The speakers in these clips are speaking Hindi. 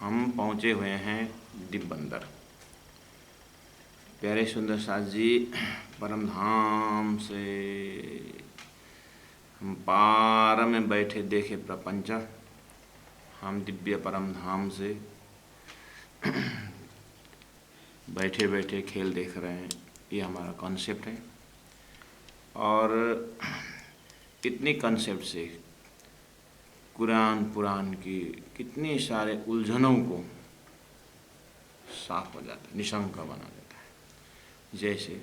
हम पहुँचे हुए हैं दिब्बंदर। प्यारे सुंदर साथ जी, परम धाम से हम पार में बैठे देखे प्रपंच। हम दिव्य परम धाम से बैठे बैठे खेल देख रहे हैं, ये हमारा कॉन्सेप्ट है। और इतनी कॉन्सेप्ट से कुरान पुराण की कितनी सारे उलझनों को साफ हो जाता है, निशंक बना देता है। जैसे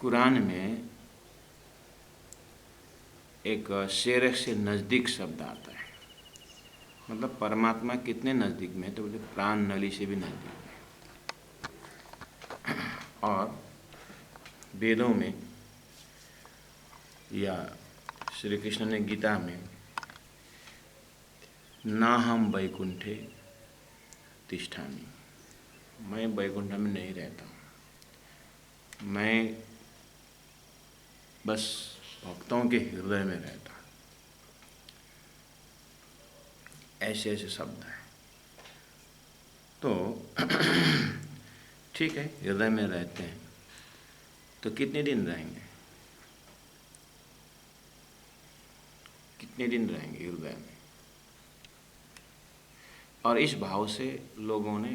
कुरान में एक शेर से नज़दीक शब्द आता है, मतलब परमात्मा कितने नज़दीक में, तो बोले प्राण नली से भी नज़दीक में। और वेदों में या श्री कृष्ण ने गीता में ना हम वैकुंठे तिष्ठामि, मैं वैकुंठ में नहीं रहता हूँ, मैं बस भक्तों के हृदय में रहता। ऐसे ऐसे शब्द हैं। तो ठीक है, हृदय में रहते हैं तो कितने दिन रहेंगे, कितने दिन रहेंगे हृदय में। और इस भाव से लोगों ने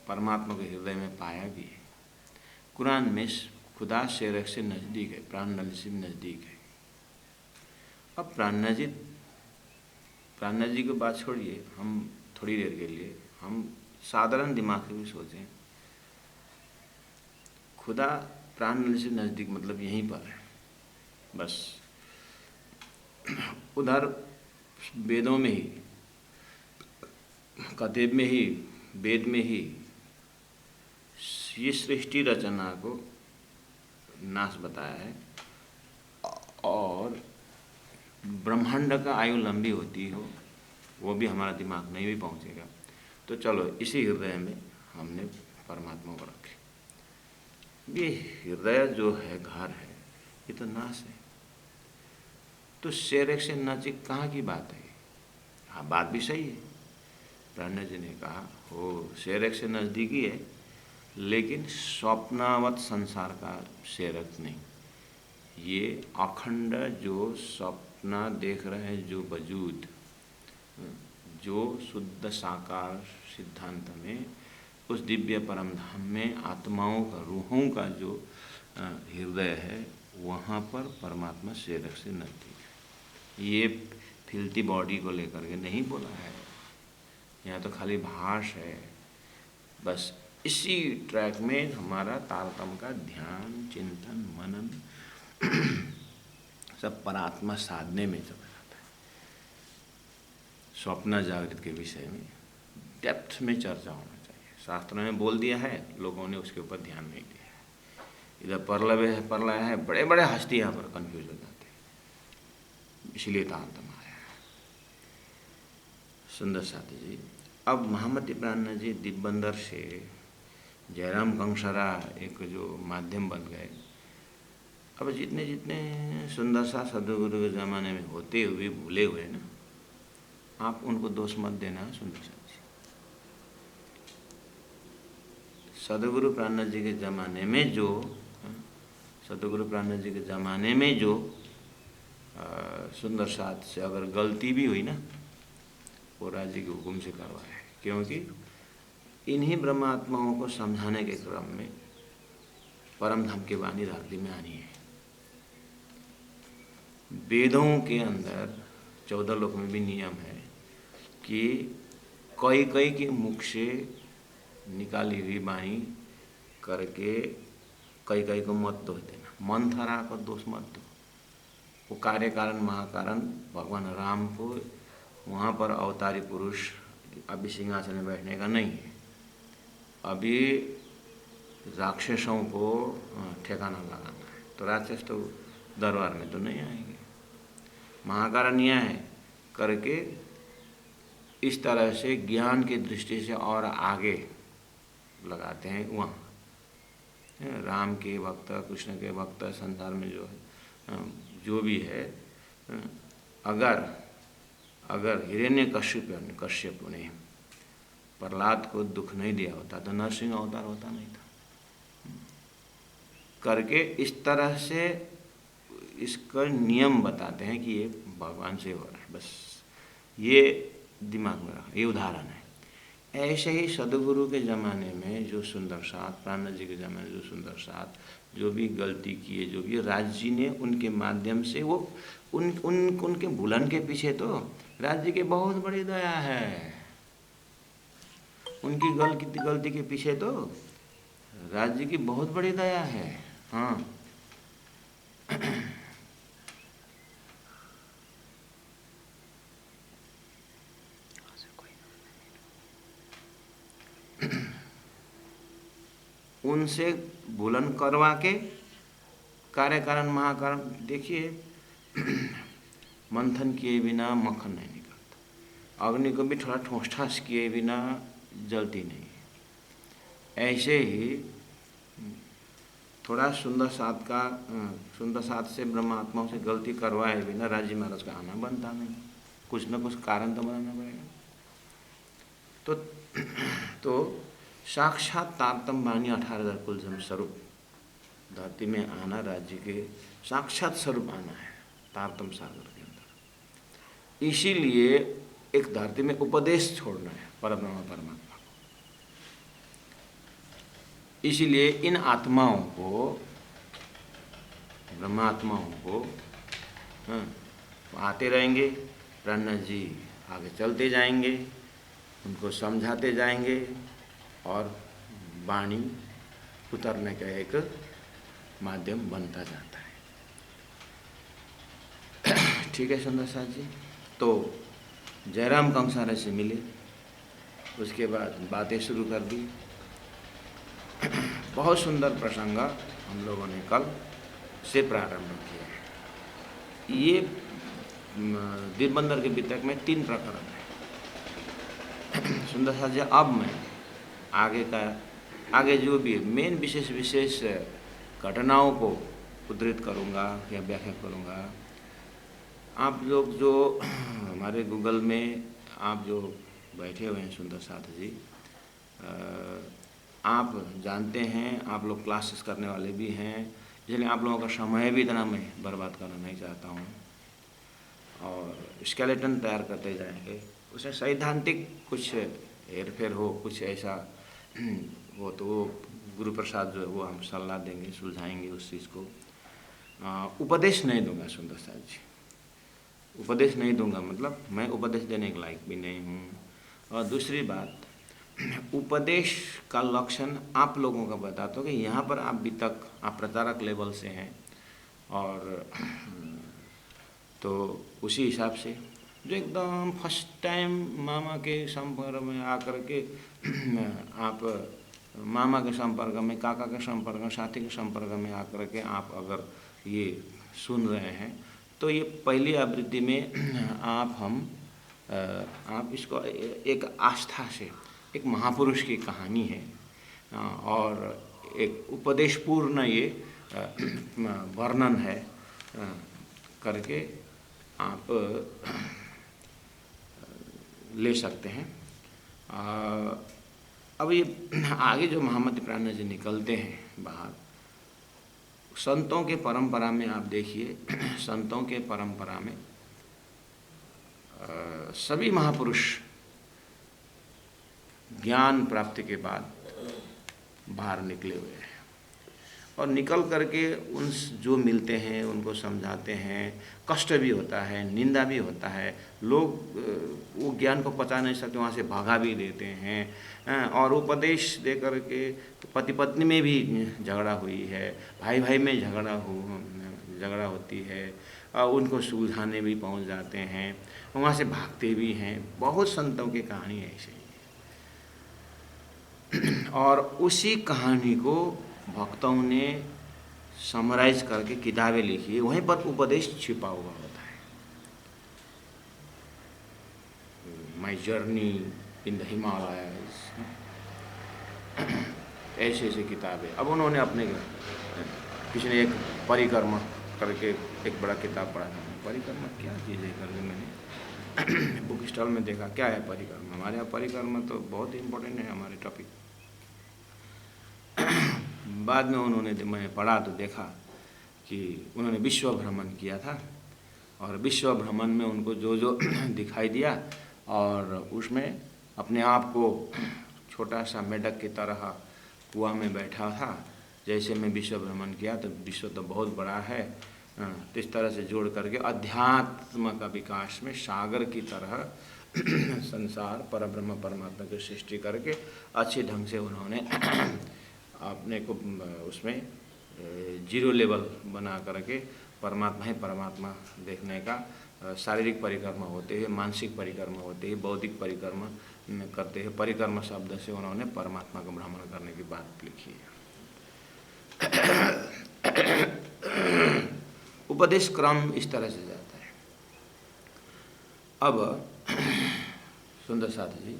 परमात्मा के हृदय में पाया भी है। कुरान में खुदा शेरक से नज़दीक है, प्राण नली से नज़दीक है। अब प्राणनाथ जी की बात छोड़िए, हम थोड़ी देर के लिए हम साधारण दिमाग से भी सोचें, खुदा प्राण नली से नज़दीक मतलब यहीं पर है बस। उधर वेदों में ही, कतेब में ही, वेद में ही ये सृष्टि रचना को नाश बताया है। और ब्रह्मांड का आयु लंबी होती हो वो भी हमारा दिमाग नहीं भी पहुँचेगा। तो चलो इसी हृदय में हमने परमात्मा को रखे। ये हृदय जो है, घर है, ये तो नाश है। तो शेरक से नजीक कहाँ की बात है? हाँ, बात भी सही है। प्राण जी ने कहा हो शेरक से नज़दीकी है, लेकिन स्वप्नावत संसार का शेरक नहीं। ये अखंड जो सपना देख रहे हैं, जो वजूद, जो शुद्ध साकार सिद्धांत में उस दिव्य परम धाम में आत्माओं का, रूहों का जो हृदय है, वहाँ पर परमात्मा शेरक से नज़दीक है। ये फिल्थी बॉडी को लेकर के नहीं बोला है, यहाँ तो खाली भाष है। बस इसी ट्रैक में हमारा तारतम्य का ध्यान, चिंतन, मनन सब परात्मा साधने में चला जाता है। स्वप्न जागृत के विषय में डेप्थ में चर्चा होना चाहिए। शास्त्रों ने बोल दिया है, लोगों ने उसके ऊपर ध्यान नहीं दिया है। इधर परलय है, बड़े बड़े हस्ती यहाँ पर कन्फ्यूज हो जाते हैं, इसलिए तारतम्य आया है। सुंदर साथी जी, अब महामती प्राण जी दिब्बंदर से जयराम कंसरा एक जो माध्यम बन गए। अब जितने जितने सुंदर सा सदगुरु के ज़माने में होते हुए भूले हुए ना, आप उनको दोष मत देना। सुंदर सा जी, सदगुरु प्राणनाथ जी के ज़माने में जो सदगुरु प्राणनाथ जी के ज़माने में जो सुंदर साथ से अगर गलती भी हुई ना, वो राज जी के हुक्म से करवाया है। क्योंकि इन्हीं ब्रह्मात्माओं को समझाने के क्रम में परम धाम की वाणी रात्रि में आनी है। वेदों के अंदर 14 लोक में भी नियम है कि कई कई के मुख से निकाली हुई वाणी करके कई कई को मत दोष देना, मंथरा को दोष मत दो। वो कार्य कारण महाकारण भगवान राम को वहाँ पर अवतारी पुरुष अभी सिंहासन में बैठने का नहीं है। अभी राक्षसों को ठिकाना लगाना है, तो राक्षस तो दरबार में तो नहीं आएंगे। महाकारण यह है करके इस तरह से ज्ञान की दृष्टि से और आगे लगाते हैं। वहाँ राम के भक्त, कृष्ण के भक्त, संसार में जो है जो भी है, अगर अगर हिरण्यकश्यप ने प्रहलाद को दुख नहीं दिया होता तो नरसिंह अवतार होता नहीं था। करके इस तरह से इसका नियम बताते हैं कि ये भगवान से हो रहा है, बस ये दिमाग में रखा, ये उदाहरण है। ऐसे ही सदगुरु के ज़माने में जो सुंदर साथ, प्राणनाथ जी के ज़माने में जो सुंदर साथ, जो भी गलती किए, जो भी राज जी ने उनके माध्यम से वो उनके भूलन के पीछे तो राज जी की बहुत बड़ी दया है। उनकी गलती के पीछे तो राज जी की बहुत बड़ी दया है। हाँ, उनसे भूलन करवा के कार्य कारण महाकारण, देखिए मंथन किए बिना मक्खन नहीं निकलता, अग्नि को भी थोड़ा ठोस ठास किए बिना जलती नहीं है। ऐसे ही थोड़ा सुंदर साथ से ब्रह्मात्माओं से गलती करवाए बिना राजी महाराज का आना बनता नहीं, कुछ न कुछ कारण तो बनाना पड़ेगा। तो साक्षात तारतम वाणी 18,000 कुलजम स्वरूप धरती में आना, राज्य के साक्षात स्वरूप आना है तारतम सागर के अंदर। इसीलिए एक धरती में उपदेश छोड़ना है परब्रह्म परमात्मा को। इसीलिए इन आत्माओं को, ब्रह्मात्माओं को आते रहेंगे, प्राणनाथ जी आगे चलते जाएंगे, उनको समझाते जाएंगे और वाणी उतरने का एक माध्यम बनता जाता है। ठीक है सुंदर साथ जी। तो जयराम कंसारा से मिले, उसके बाद बातें शुरू कर दी। बहुत सुंदर प्रसंग हम लोगों ने कल से प्रारंभ किया है। ये दीपबंदर के वितरक में 3 प्रकरण है। सुंदर साथ जी, अब मैं आगे जो भी मेन विशेष घटनाओं को उद्धृत करूँगा या व्याख्या करूँगा। आप लोग जो हमारे गूगल में आप जो बैठे हुए हैं सुंदर साथ जी, आप जानते हैं, आप लोग क्लासेस करने वाले भी हैं, इसलिए आप लोगों का समय भी इतना मैं बर्बाद करना नहीं चाहता हूँ। और स्केलेटन तैयार करते जाएंगे, उसमें सैद्धांतिक कुछ हेरफेर हो, कुछ ऐसा हो तो वो गुरु प्रसाद जो है वो हम सलाह देंगे, सुलझाएंगे उस चीज़ को। उपदेश नहीं दूंगा सुंदर साथ जी, उपदेश नहीं दूंगा, मतलब मैं उपदेश देने के लायक भी नहीं हूँ। और दूसरी बात, उपदेश का लक्षण आप लोगों का बताता हूँ कि यहाँ पर आप अभी तक आप प्रचारक लेवल से हैं, और तो उसी हिसाब से जो एकदम फर्स्ट टाइम मामा के संपर्क में आकर के आप मामा के संपर्क में, काका के संपर्क में, साथी के संपर्क में आकर के आप अगर ये सुन रहे हैं तो ये पहली आवृत्ति में आप इसको एक आस्था से, एक महापुरुष की कहानी है और एक उपदेशपूर्ण ये वर्णन है करके आप ले सकते हैं। अब ये आगे जो महामती प्राणनाथ जी निकलते हैं बाहर, संतों के परंपरा में आप देखिए, संतों के परंपरा में सभी महापुरुष ज्ञान प्राप्ति के बाद बाहर निकले हुए हैं और निकल करके उन जो मिलते हैं उनको समझाते हैं। कष्ट भी होता है, निंदा भी होता है, लोग वो ज्ञान को पचा नहीं सकते, वहाँ से भगा भी देते हैं। और उपदेश दे करके पति पत्नी में भी झगड़ा हुई है, भाई भाई में झगड़ा होती है, और उनको सुलझाने भी पहुँच जाते हैं, वहाँ से भागते भी हैं। बहुत संतों की कहानी ऐसे ही। और उसी कहानी को भक्तों ने समराइज करके किताबें लिखी है, वहीं पर उपदेश छिपा हुआ होता है। My journey in the Himalayas, ऐसे ऐसे किताबें। अब उन्होंने अपने, किसी ने एक परिक्रमा करके एक बड़ा किताब पढ़ा था। परिक्रमा क्या चीज़ है करके मैंने बुक स्टॉल में देखा क्या है परिक्रमा। हमारे यहाँ परिक्रमा तो बहुत इम्पोर्टेंट है हमारे टॉपिक। बाद में उन्होंने मैंने पढ़ा तो देखा कि उन्होंने विश्व भ्रमण किया था और विश्व भ्रमण में उनको जो जो दिखाई दिया और उसमें अपने आप को छोटा सा मेढक की तरह कुआं में बैठा था। जैसे मैं विश्व भ्रमण किया तो विश्व तो बहुत बड़ा है, तो इस तरह से जोड़ करके अध्यात्म का विकास में सागर की तरह संसार परब्रह्म परमात्मा की सृष्टि करके अच्छे ढंग से उन्होंने अपने को उसमें जीरो लेवल बना करके परमात्मा ही परमात्मा देखने का शारीरिक परिक्रमा होते हैं, मानसिक परिक्रमा होते हैं, बौद्धिक परिक्रमा करते हैं। परिक्रमा शब्द से उन्होंने परमात्मा का भ्रमण करने की बात लिखी है। उपदेश क्रम इस तरह से जाता है। अब सुंदर साथ जी,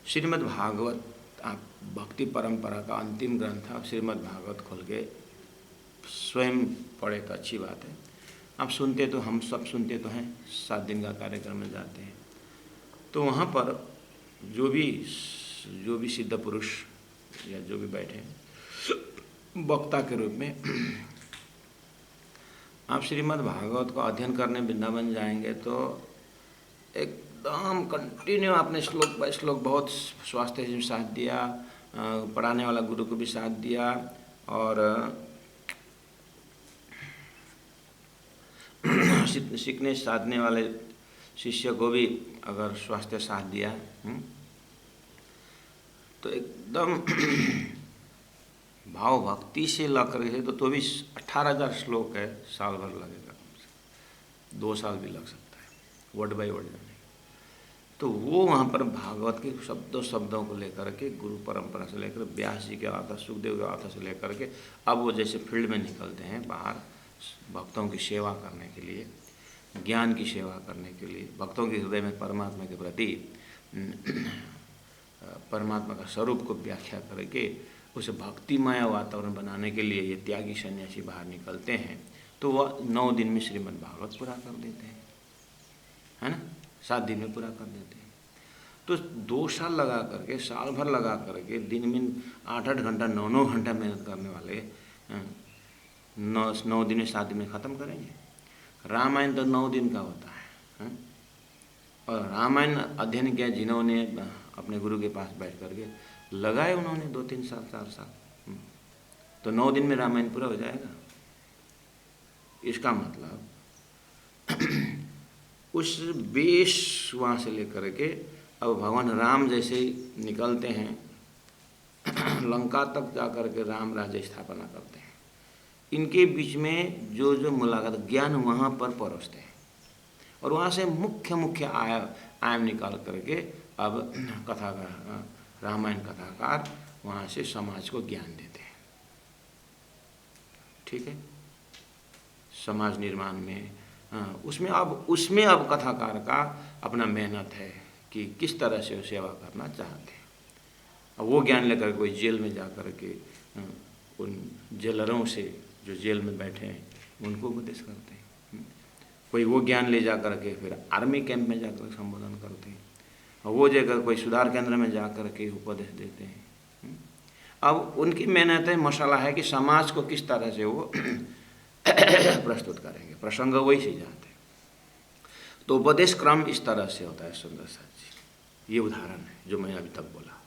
श्रीमद् भागवत आप भक्ति परंपरा का अंतिम ग्रंथ है। श्रीमद् भागवत खोल के स्वयं पढ़े तो अच्छी बात है। आप सुनते तो हम सब सुनते तो हैं, 7 दिन का कार्यक्रम में जाते हैं तो वहाँ पर जो भी सिद्ध पुरुष या जो भी बैठे हैं वक्ता के रूप में, आप श्रीमद् भागवत को अध्ययन करने वृंदावन जाएंगे तो एकदम कंटिन्यू आपने श्लोक बाय श्लोक बहुत स्वास्थ्य से साथ दिया, पढ़ाने वाला गुरु को भी साथ दिया और सीखने साधने वाले शिष्य को भी अगर स्वास्थ्य साथ दिया तो एकदम भाव भक्ति से ला करके तो भी 18,000 श्लोक है, साल भर लगेगा, 2 साल भी लग सकता है वर्ड बाय वर्ड जाने। तो वो वहाँ पर भागवत के शब्दों को लेकर के गुरु परंपरा से लेकर व्यास जी के अर्थ, सुखदेव के अर्थ से लेकर के अब वो जैसे फील्ड में निकलते हैं बाहर भक्तों की सेवा करने के लिए, ज्ञान की सेवा करने के लिए, भक्तों के हृदय में परमात्मा के प्रति परमात्मा का स्वरूप को व्याख्या करके उसे भक्तिमय वातावरण बनाने के लिए ये त्यागी सन्यासी बाहर निकलते हैं तो वह 9 दिन में श्रीमद् भागवत पूरा कर देते हैं, है ना, 7 दिन में पूरा कर देते हैं। तो 2 साल लगा करके, साल भर लगा करके दिन में 8-8 घंटा 9-9 घंटा मेहनत करने वाले 9 दिन में 7 दिन में ख़त्म करेंगे। रामायण तो 9 दिन का होता है और रामायण अध्ययन किया जिन्होंने अपने गुरु के पास बैठ करके लगाए उन्होंने 2-3 साल 4 साल, तो 9 दिन में रामायण पूरा हो जाएगा। इसका मतलब उस बेश वहाँ से लेकर के अब भगवान राम जैसे निकलते हैं लंका तक जाकर के राम राज्य स्थापना करते हैं। इनके बीच में जो जो मुलाकात ज्ञान वहाँ पर परोसते हैं और वहाँ से मुख्य आयाम निकाल करके अब कथाकार रामायण कथाकार वहाँ से समाज को ज्ञान देते हैं। ठीक है, समाज निर्माण में उसमें अब कथाकार का अपना मेहनत है कि किस तरह से वो सेवा करना चाहते हैं। अब वो ज्ञान लेकर कोई जेल में जा कर के उन जेलरों से जो जेल में बैठे हैं उनको उपदेश करते हैं, कोई वो ज्ञान ले जा कर के फिर आर्मी कैंप में जाकर संबोधन करते हैं और वो जगह कोई सुधार केंद्र में जा कर के उपदेश देते हैं। अब उनकी मेहनत है, मसाला है कि समाज को किस तरह से वो प्रस्तुत करेंगे, प्रसंग वही से जाते हैं। तो उपदेश क्रम इस तरह से होता है। सुंदर साथ जी, ये उदाहरण है जो मैंने अभी तक बोला,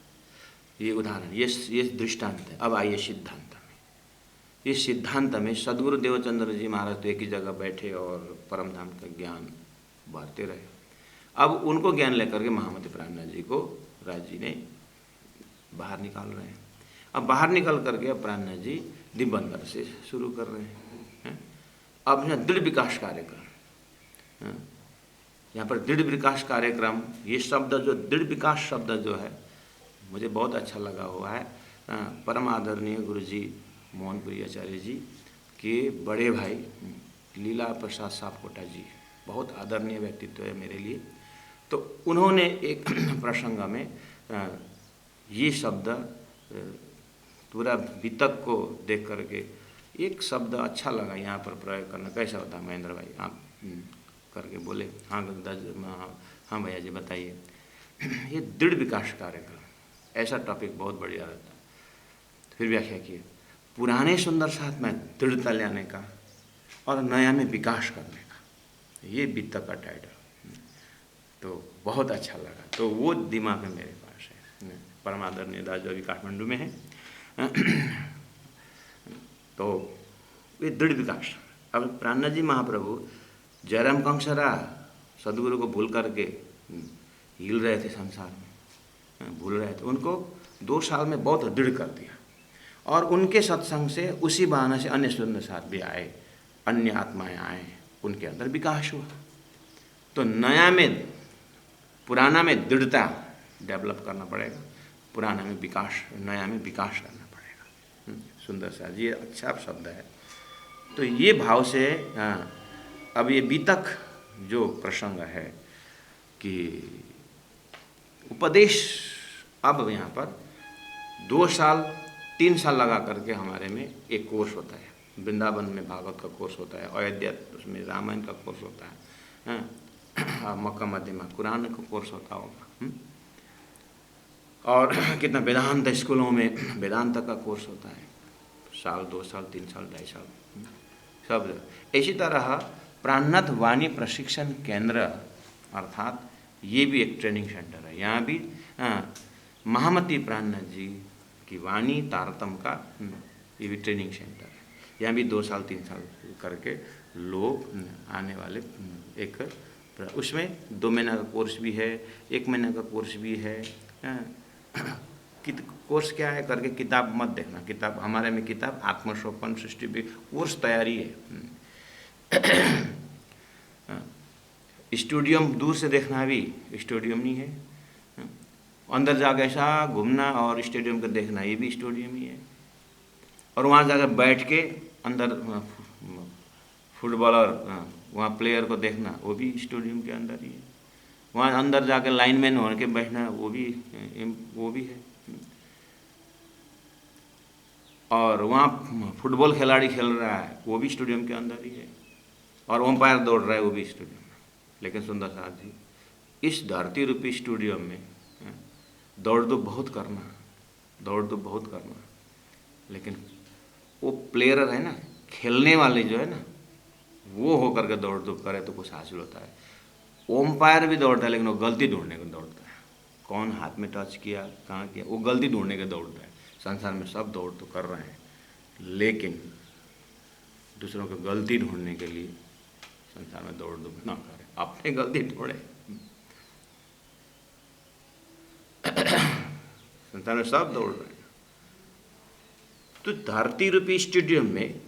ये उदाहरण, ये दृष्टांत है। अब आइए सिद्धांत में। इस सिद्धांत में सदगुरु देवचंद्र जी महाराज तो एक ही जगह बैठे और परम धाम का ज्ञान बांटते रहे। अब उनको ज्ञान लेकर के महामती प्राणनाथ जी को राज जी ने बाहर निकाल रहे हैं। अब बाहर निकल करके अब प्राणनाथ जी दिव्यंतर से शुरू कर रहे हैं। अब यहाँ दृढ़ विकास कार्यक्रम, यहाँ पर दृढ़ विकास कार्यक्रम, ये शब्द जो दृढ़ विकास शब्द जो है मुझे बहुत अच्छा लगा हुआ है। परम आदरणीय गुरु जी मोहनपुरी आचार्य जी के बड़े भाई लीला प्रसाद सापकोटा जी, बहुत आदरणीय व्यक्तित्व है मेरे लिए। तो उन्होंने एक प्रसंग में ये शब्द पूरा वितक को देख करके एक शब्द अच्छा लगा यहाँ पर प्रयोग करना। कैसा होता है महेंद्र भाई, आप करके बोले, हाँ हाँ भैया जी बताइए। ये दृढ़ विकास कार्यक्रम, ऐसा टॉपिक बहुत बढ़िया रहता है। फिर व्याख्या की, पुराने सुंदर साथ में दृढ़ता लाने का और नया में विकास करने का, ये वित्तक का टाइटल। तो बहुत अच्छा लगा, तो वो दिमाग में मेरे पास है। परमादरणीय दास जो अभी काठमांडू में है, तो ये दृढ़ विकास। अब प्राणनाथ जी महाप्रभु जयराम कंसरा सदगुरु को भूल करके हिल रहे थे संसार में, भूल रहे थे, उनको 2 साल में बहुत दृढ़ कर दिया। और उनके सत्संग से उसी बहाने से अन्य सुंदर साथ भी आए, अन्य आत्माएं आए, उनके अंदर विकास हुआ। तो नया में, पुराना में दृढ़ता डेवलप करना पड़ेगा, पुराना में विकास, नया में विकास करना पड़ेगा। सुंदर सा जी, अच्छा शब्द है। तो ये भाव से अब ये बीतक जो प्रसंग है कि उपदेश, अब यहाँ पर 2 साल 3 साल लगा करके हमारे में एक कोर्स होता है। वृंदावन में भागवत का कोर्स होता है, अयोध्या उसमें रामायण का कोर्स होता है, मक्का मदीना कुरान का कोर्स होता होगा, और कितना वेदांत स्कूलों में वेदांत का कोर्स होता है, साल 2 साल 3 साल 2.5 साल सब। इसी तरह प्राणनाथ वाणी प्रशिक्षण केंद्र अर्थात ये भी एक ट्रेनिंग सेंटर है। यहाँ भी महामती प्राणनाथ जी की वाणी तारतम का ये भी ट्रेनिंग सेंटर है। यहाँ भी 2 साल 3 साल करके लोग आने वाले, एक उसमें 2 महीना का कोर्स भी है, 1 महीना का कोर्स भी है। कोर्स क्या है करके किताब मत देखना, किताब हमारे में किताब आत्मसोपन सृष्टि भी कोर्स तैयारी है। स्टेडियम दूर से देखना भी स्टेडियम नहीं है, अंदर जाकर ऐसा घूमना और स्टेडियम को देखना ये भी स्टेडियम ही है। और वहाँ जाकर बैठ के अंदर फुटबॉलर वहाँ प्लेयर को देखना वो भी स्टेडियम के अंदर ही है। वहाँ अंदर जाकर लाइनमैन होने के बैठना वो भी है। और वहाँ फुटबॉल खिलाड़ी खेल रहा है वो भी स्टेडियम के अंदर ही है। और अंपायर दौड़ रहा है वो भी स्टेडियम में। लेकिन सुंदर साथ जी, इस धरती रूपी स्टेडियम में दौड़ तो बहुत करना, लेकिन वो प्लेयर है ना, खेलने वाले जो है ना, वो होकर के दौड़ धूप करे तो कुछ हासिल होता है। ओम्पायर भी दौड़ता है लेकिन वो गलती ढूंढने को दौड़ता है, कौन हाथ में टच किया, कहाँ किया, वो गलती ढूंढने को दौड़ता है। संसार में सब दौड़ तो कर रहे हैं, लेकिन दूसरों को गलती ढूंढने के लिए संसार में दौड़ धूप ना करें, अपने गलती ढूंढे। संसार में सब दौड़ रहे हैं। तो धरती रूपी स्टेडियम में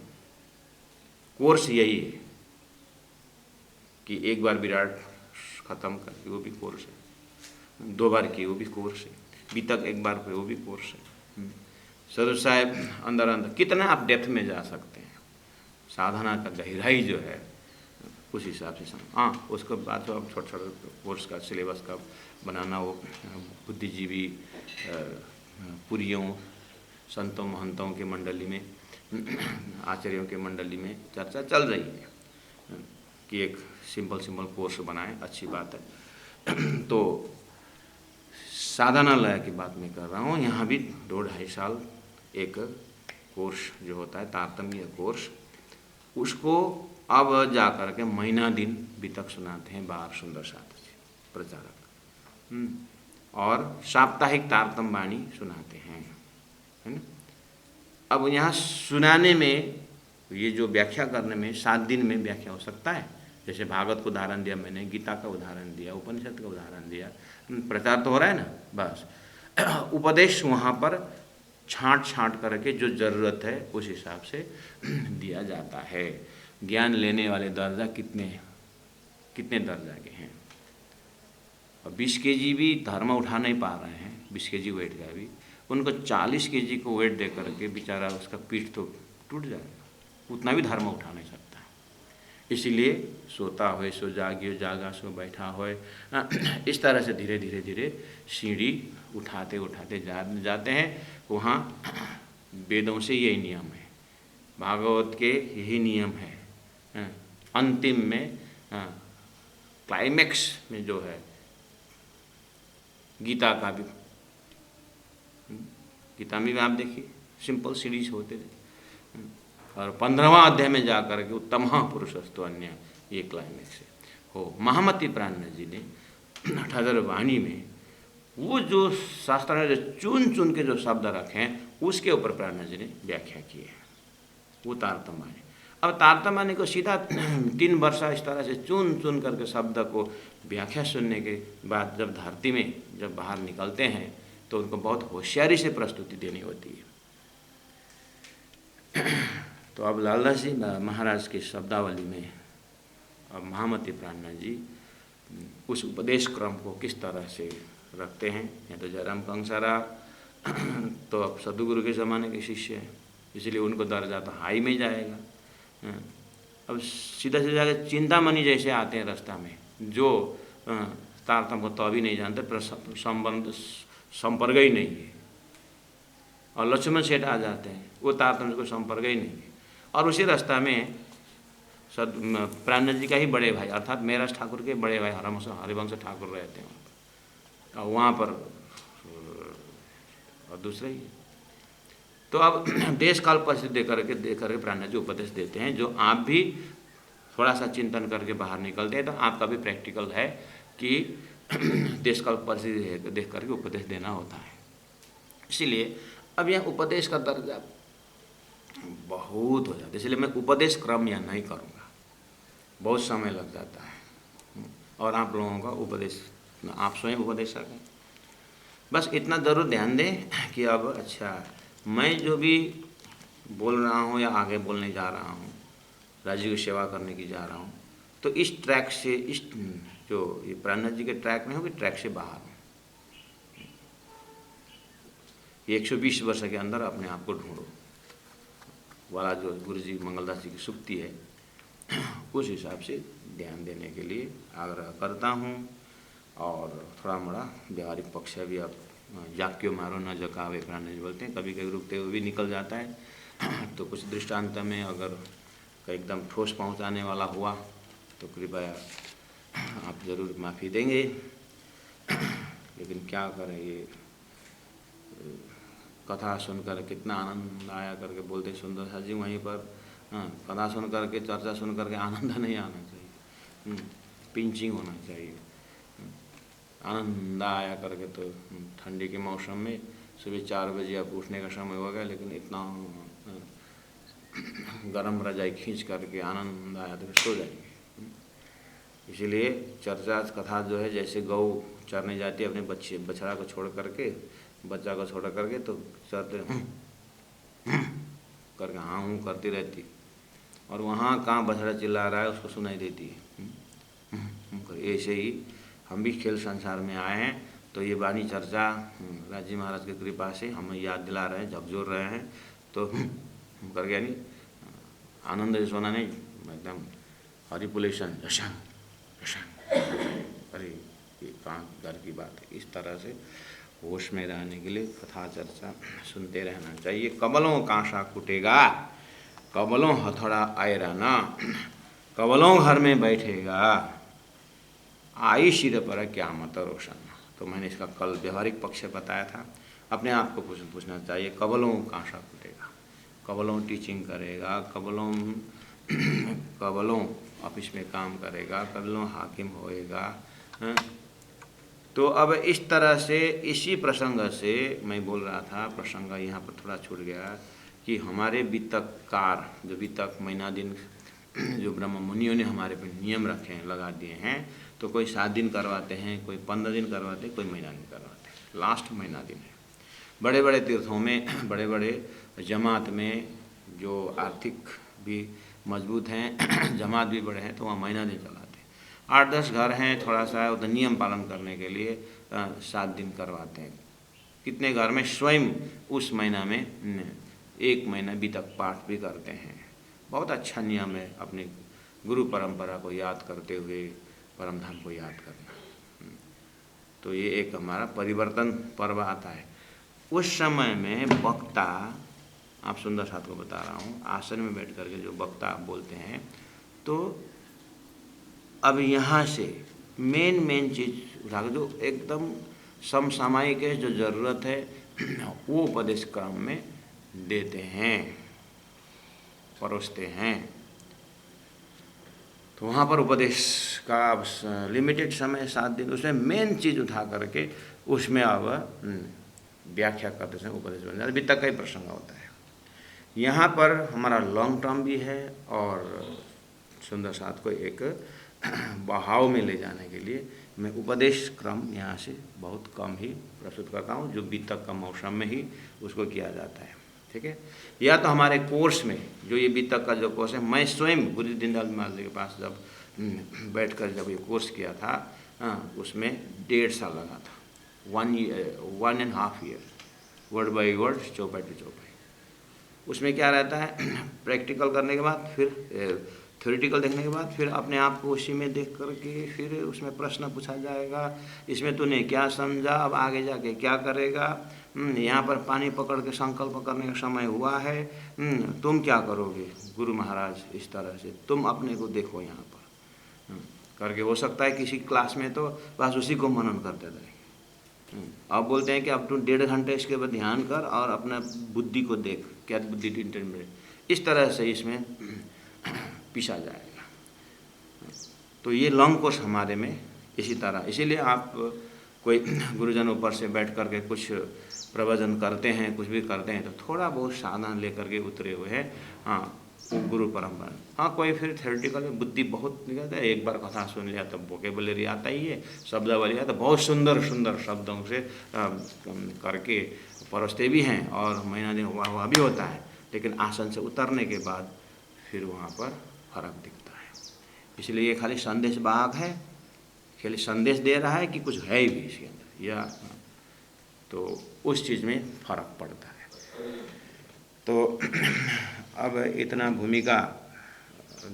कोर्स यही है कि एक बार विराट खत्म करके वो भी कोर्स है, 2 बार की वो भी कोर्स है, बीतक एक बार पे वो भी कोर्स है। सदर साहब अंदर कितना आप डेप्थ में जा सकते हैं, साधना का गहराई जो है उस हिसाब से हाँ, उसके बाद तो अब छोटे कोर्स का सिलेबस का बनाना, वो बुद्धिजीवी पुरियों संतों महंतों के मंडली में, आचार्यों के मंडली में चर्चा चल रही है कि एक सिंपल कोर्स बनाएं, अच्छी बात है। तो साधनालय की बात मैं कर रहा हूँ, यहाँ भी 2-2.5 साल एक कोर्स जो होता है तारतम्य कोर्स, उसको अब जा कर के महीना दिन बीतक सुनाते हैं बाहर सुंदर साथ प्रचारक, और साप्ताहिक तारतम वाणी सुनाते हैं, है ना। अब यहाँ सुनाने में, ये जो व्याख्या करने में 7 दिन में व्याख्या हो सकता है। जैसे भागवत को उदाहरण दिया मैंने, गीता का उदाहरण दिया, उपनिषद का उदाहरण दिया, प्रचार तो हो रहा है ना, बस उपदेश वहाँ पर छांट करके जो ज़रूरत है उस हिसाब से दिया जाता है। ज्ञान लेने वाले दर्जा कितने दर्जा के हैं। और 20 kg भी धर्म उठा नहीं पा रहे हैं, 20 kg वेट का भी, उनको 40 kg को वेट दे करके बेचारा उसका पीठ तो टूट जाएगा, उतना भी धर्म उठा नहीं सकता। इसीलिए सोता होए सो जागियो, जागा सो बैठा होए, इस तरह से धीरे धीरे सीढ़ी उठाते जाते हैं। वहाँ वेदों से यही नियम है, भागवत के यही नियम है। अंतिम में क्लाइमेक्स में जो है गीता का भी, गीता में भी आप देखिए सिंपल सीरीज होते थे, और 15वां अध्याय में जाकर के उत्तम पुरुषस्तु अन्य, ये क्लाइमेक्स है। हो महामती प्राणनाथ जी ने 68 वाणी में वो जो शास्त्र ने जो चुन चुन के जो शब्द रखे हैं उसके ऊपर प्राणनाथ जी ने व्याख्या की है, वो तारतम्य। अब तारतम्य को सीधा 3 वर्ष इस तरह से चुन चुन करके शब्द को व्याख्या सुनने के बाद जब धरती में जब बाहर निकलते हैं तो उनको बहुत होशियारी से प्रस्तुति देनी होती है। तो अब लालदास जी महाराज की शब्दावली में अब महामती प्राणनाथ जी उस उपदेश क्रम को किस तरह से रखते हैं। या तो जयराम कंसारा तो अब सदगुरु के ज़माने के शिष्य हैं, इसलिए उनको दर्जा तो हाई में जाएगा। अब सीधा सीधा जाकर चिंतामणि जैसे आते हैं रास्ता में, जो तारतम्य को तो अभी नहीं जानते, पर संबंध संपर्क ही नहीं है। और लक्ष्मण सेठ आ जाते हैं, वो तारतम्य को संपर्क ही नहीं है। और उसी रास्ता में प्राणनाथ जी का ही बड़े भाई अर्थात मेराज ठाकुर के बड़े भाई हरिवंश ठाकुर रहते हैं और वहाँ पर और दूसरे ही। तो अब देश काल परिस्थिति दे करके प्राणनाथ जी उपदेश देते हैं, जो आप भी थोड़ा सा चिंतन करके बाहर निकलते हैं तो आपका भी प्रैक्टिकल है कि देश काल परिस्थिति देख करके उपदेश देना होता है। इसीलिए अब यह उपदेश का दर्जा बहुत हो जाता है, इसलिए मैं उपदेश क्रम या नहीं करूँगा, बहुत समय लग जाता है और आप लोगों का उपदेश आप स्वयं उपदेशक हैं। बस इतना ज़रूर ध्यान दें कि अब अच्छा मैं जो भी बोल रहा हूँ या आगे बोलने जा रहा हूँ, राज्य की सेवा करने की जा रहा हूँ, तो इस ट्रैक से, इस जो ये प्राणनाथ जी के ट्रैक में हो कि ट्रैक से बाहर हो। ये 120 वर्ष के अंदर अपने आप को ढूंढो वाला जो गुरु जी मंगलदास जी की सुक्ति है, उस हिसाब से ध्यान देने के लिए आग्रह करता हूँ। और थोड़ा मोड़ा व्यवहारिक पक्ष भी अब जाक्यो मारो न जकावे प्राणनाथ जी बोलते हैं, कभी कभी रुकते हुए भी निकल जाता है। तो कुछ दृष्टांत में अगर एकदम ठोस पहुँचाने वाला हुआ तो कृपया आप ज़रूर माफ़ी देंगे। लेकिन क्या करें, ये कथा सुनकर कितना आनंद आया करके बोलते सुंदर सा जी वहीं पर। कथा सुन करके, चर्चा सुन करके आनंद नहीं आना चाहिए, पिंचिंग होना चाहिए। आनंद आया करके तो ठंडी के मौसम में सुबह 4 बजे अब उठने का समय हो गया, लेकिन इतना गरम रजाई खींच करके आनंद आया तो सो जाएंगे। इसीलिए चर्चा कथा जो है, जैसे गौ चरने जाती है अपने बछड़ा को छोड़ करके, बच्चा को छोड़ करके, तो चरते करके हाँ हूँ करती रहती, और वहाँ कहाँ बछड़ा चिल्ला रहा है उसको सुनाई देती है। ऐसे ही हम भी खेल संसार में आए हैं, तो ये वाणी चर्चा राजी महाराज की कृपा से हमें याद दिला रहे हैं, झकझोर रहे हैं, तो कर गया नहीं आनंद से सोना नहीं, एकदम हरिपुलेशन अरे ये कहाँ घर की बात है। इस तरह से होश में रहने के लिए कथा चर्चा सुनते रहना चाहिए। कबलों कांसा कुटेगा, कबलों हथौड़ा आए रहना, कबलों घर में बैठेगा, आई सिर पर क्या मत रोशन। तो मैंने इसका कल व्यवहारिक पक्ष बताया था। अपने आप को पूछना चाहिए, कबलों कांसा कुटेगा, कबलों टीचिंग करेगा, कबलों ऑफिस में काम करेगा, कबलों हाकिम होएगा। तो अब इस तरह से इसी प्रसंग से मैं बोल रहा था, प्रसंग यहाँ पर थोड़ा छूट गया कि हमारे वितककार जो वितक महीना दिन जो ब्रह्म मुनियों ने हमारे पे नियम रखे हैं, लगा दिए हैं, तो कोई 7 दिन करवाते हैं, कोई 15 दिन करवाते हैं, कोई महीना दिन करवाते हैं। लास्ट महीना दिन है। बड़े बड़े तीर्थों में, बड़े बड़े जमात में जो आर्थिक भी मजबूत हैं, जमात भी बड़े हैं, तो वहाँ महीना दिन चलाते हैं। 8-10 घर हैं, थोड़ा सा उधर नियम पालन करने के लिए 7 दिन करवाते हैं। कितने घर में स्वयं उस महीना में 1 महीना वितक पाठ भी करते हैं। बहुत अच्छा नियम है, अपने गुरु परंपरा को याद करते हुए परम धाम को याद करना। तो ये एक हमारा परिवर्तन पर्व आता है। उस समय में वक्ता, आप सुंदर साथ को बता रहा हूँ, आसन में बैठ करके जो वक्ता बोलते हैं, तो अब यहाँ से मेन चीज़ उठा कर जो एकदम समसामयिक है, जो ज़रूरत है, वो उपदेश क्रम में देते हैं, परोसते हैं। तो वहाँ पर उपदेश का लिमिटेड समय 7 दिन, उसमें मेन चीज़ उठा करके उसमें अब व्याख्या करते समय उपदेश बन जाता है। वित्त का ही प्रसंग होता है। यहाँ पर हमारा लॉन्ग टर्म भी है और सुंदर साथ को एक बहाव में ले जाने के लिए मैं उपदेश क्रम यहाँ से बहुत कम ही प्रस्तुत करता हूँ, जो वित्त का मौसम में ही उसको किया जाता है। ठीक है। या तो हमारे कोर्स में जो ये वित्त का जो कोर्स है, मैं स्वयं गुरु दीनदयाल महाराज जी के पास जब बैठकर जब ये कोर्स किया था, उसमें 1.5 साल लगा था, 1.5 ईयर, वर्ड बाई वर्ड, चौपाई टू चौपाई। उसमें क्या रहता है, प्रैक्टिकल करने के बाद, फिर थ्योरेटिकल देखने के बाद, फिर अपने आप को उसी में देख करके फिर उसमें प्रश्न पूछा जाएगा, इसमें तूने क्या समझा, अब आगे जाके क्या करेगा, यहाँ पर पानी पकड़ के संकल्प करने का समय हुआ है, तुम क्या करोगे गुरु महाराज, इस तरह से तुम अपने को देखो यहाँ पर करके। हो सकता है किसी क्लास में तो बस उसी को मनन करते रहे। अब बोलते हैं कि अब तू 1.5 घंटे इसके ऊपर ध्यान कर और अपना बुद्धि को देख, क्या बुद्धि इंटरमीडिएट, इस तरह से इसमें पिसा जाएगा। तो ये लॉन्ग कोर्स हमारे में इसी तरह, इसीलिए आप कोई गुरुजन ऊपर से बैठ करके कुछ प्रवचन करते हैं, कुछ भी करते हैं, तो थोड़ा बहुत साधन लेकर के उतरे हुए हैं। हाँ, वो गुरु परंपरा। हाँ, कोई फिर थ्योरेटिकल बुद्धि बहुत निकलता है, एक बार कथा सुन लिया तो वोकेबुलरी आता ही है, शब्दावली आता, बहुत सुंदर सुंदर शब्दों से करके परोसते भी हैं और महीना दिन हुआ भी होता है, लेकिन आसन से उतरने के बाद फिर वहाँ पर फर्क दिखता है। इसलिए ये खाली संदेश वाहक है, खाली संदेश दे रहा है कि कुछ है भी इसके अंदर, या तो उस चीज़ में फर्क पड़ता है। तो अब इतना भूमिका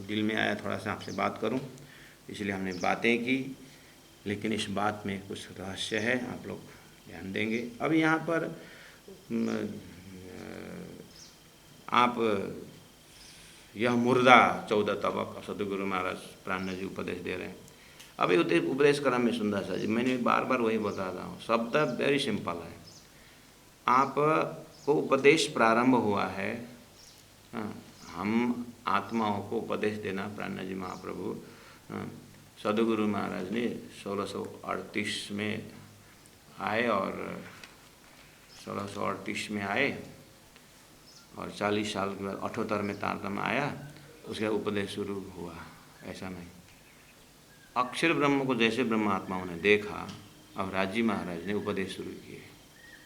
दिल में आया, थोड़ा सा आपसे बात करूं, इसलिए हमने बातें की, लेकिन इस बात में कुछ रहस्य है, आप लोग ध्यान देंगे। अब यहाँ पर आप यह मुर्दा 14 तबक सदगुरु महाराज प्राण जी उपदेश दे रहे हैं। अब ये उपदेश क्रम में सुंदर सा जी, मैंने बार बार वही बता रहा हूँ, शब्द वेरी सिंपल है। आप को उपदेश प्रारंभ हुआ है, हम आत्माओं को उपदेश देना, प्राण जी महाप्रभु सदगुरु महाराज ने 1638 में आए और 1638 में आए और 40 साल के बाद 78 में तारतम्य आया, उसका उपदेश शुरू हुआ। ऐसा नहीं, अक्षर ब्रह्म को जैसे ब्रह्मात्माओं ने देखा, अब राजी महाराज ने उपदेश शुरू किए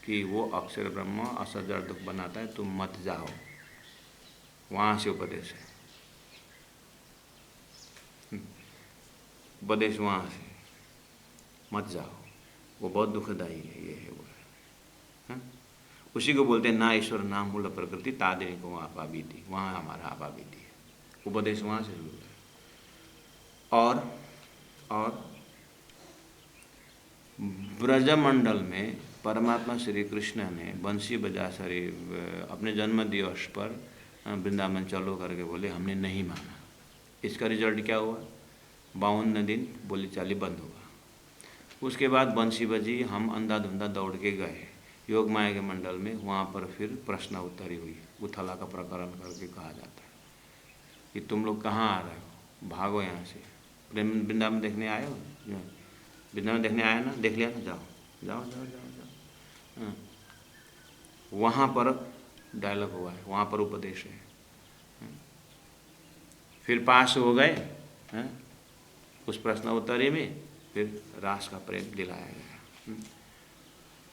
कि वो अक्षर ब्रह्म असजड़ दुख बनाता है, तुम मत जाओ, वहाँ से उपदेश है, उपदेश वहाँ से, मत जाओ, वो बहुत दुखदायी है, ये है वो है। उसी को बोलते हैं ना ईश्वर ना मूल प्रकृति तादिनी को आपा बीती, वहाँ हमारा आपा बीती है, उपदेश वहाँ से शुरू है। और ब्रजमंडल में परमात्मा श्री कृष्ण ने बंसी बजा शरीर अपने जन्म दिवस पर वृंदावन चलो करके बोले, हमने नहीं माना। इसका रिजल्ट क्या हुआ, 52 दिन बोली चाली बंद हुआ। उसके बाद बंसी बजी, हम अंधाधुंधा दौड़ के गए योग माया के मंडल में, वहाँ पर फिर प्रश्न उत्तरी हुई, उथला का प्रकरण करके कहा जाता है कि तुम लोग कहाँ आ रहे हो, भागो यहाँ से, वृंदावन देखने आए हो, वृंदावन देखने आए ना, देख लिया ना, जाओ जाओ जाओ जाओ जाओ। वहाँ पर डायलॉग हुआ है, वहाँ पर उपदेश है। फिर पास हो गए उस प्रश्न उत्तरी में, फिर रास का प्रेम दिलाया गया।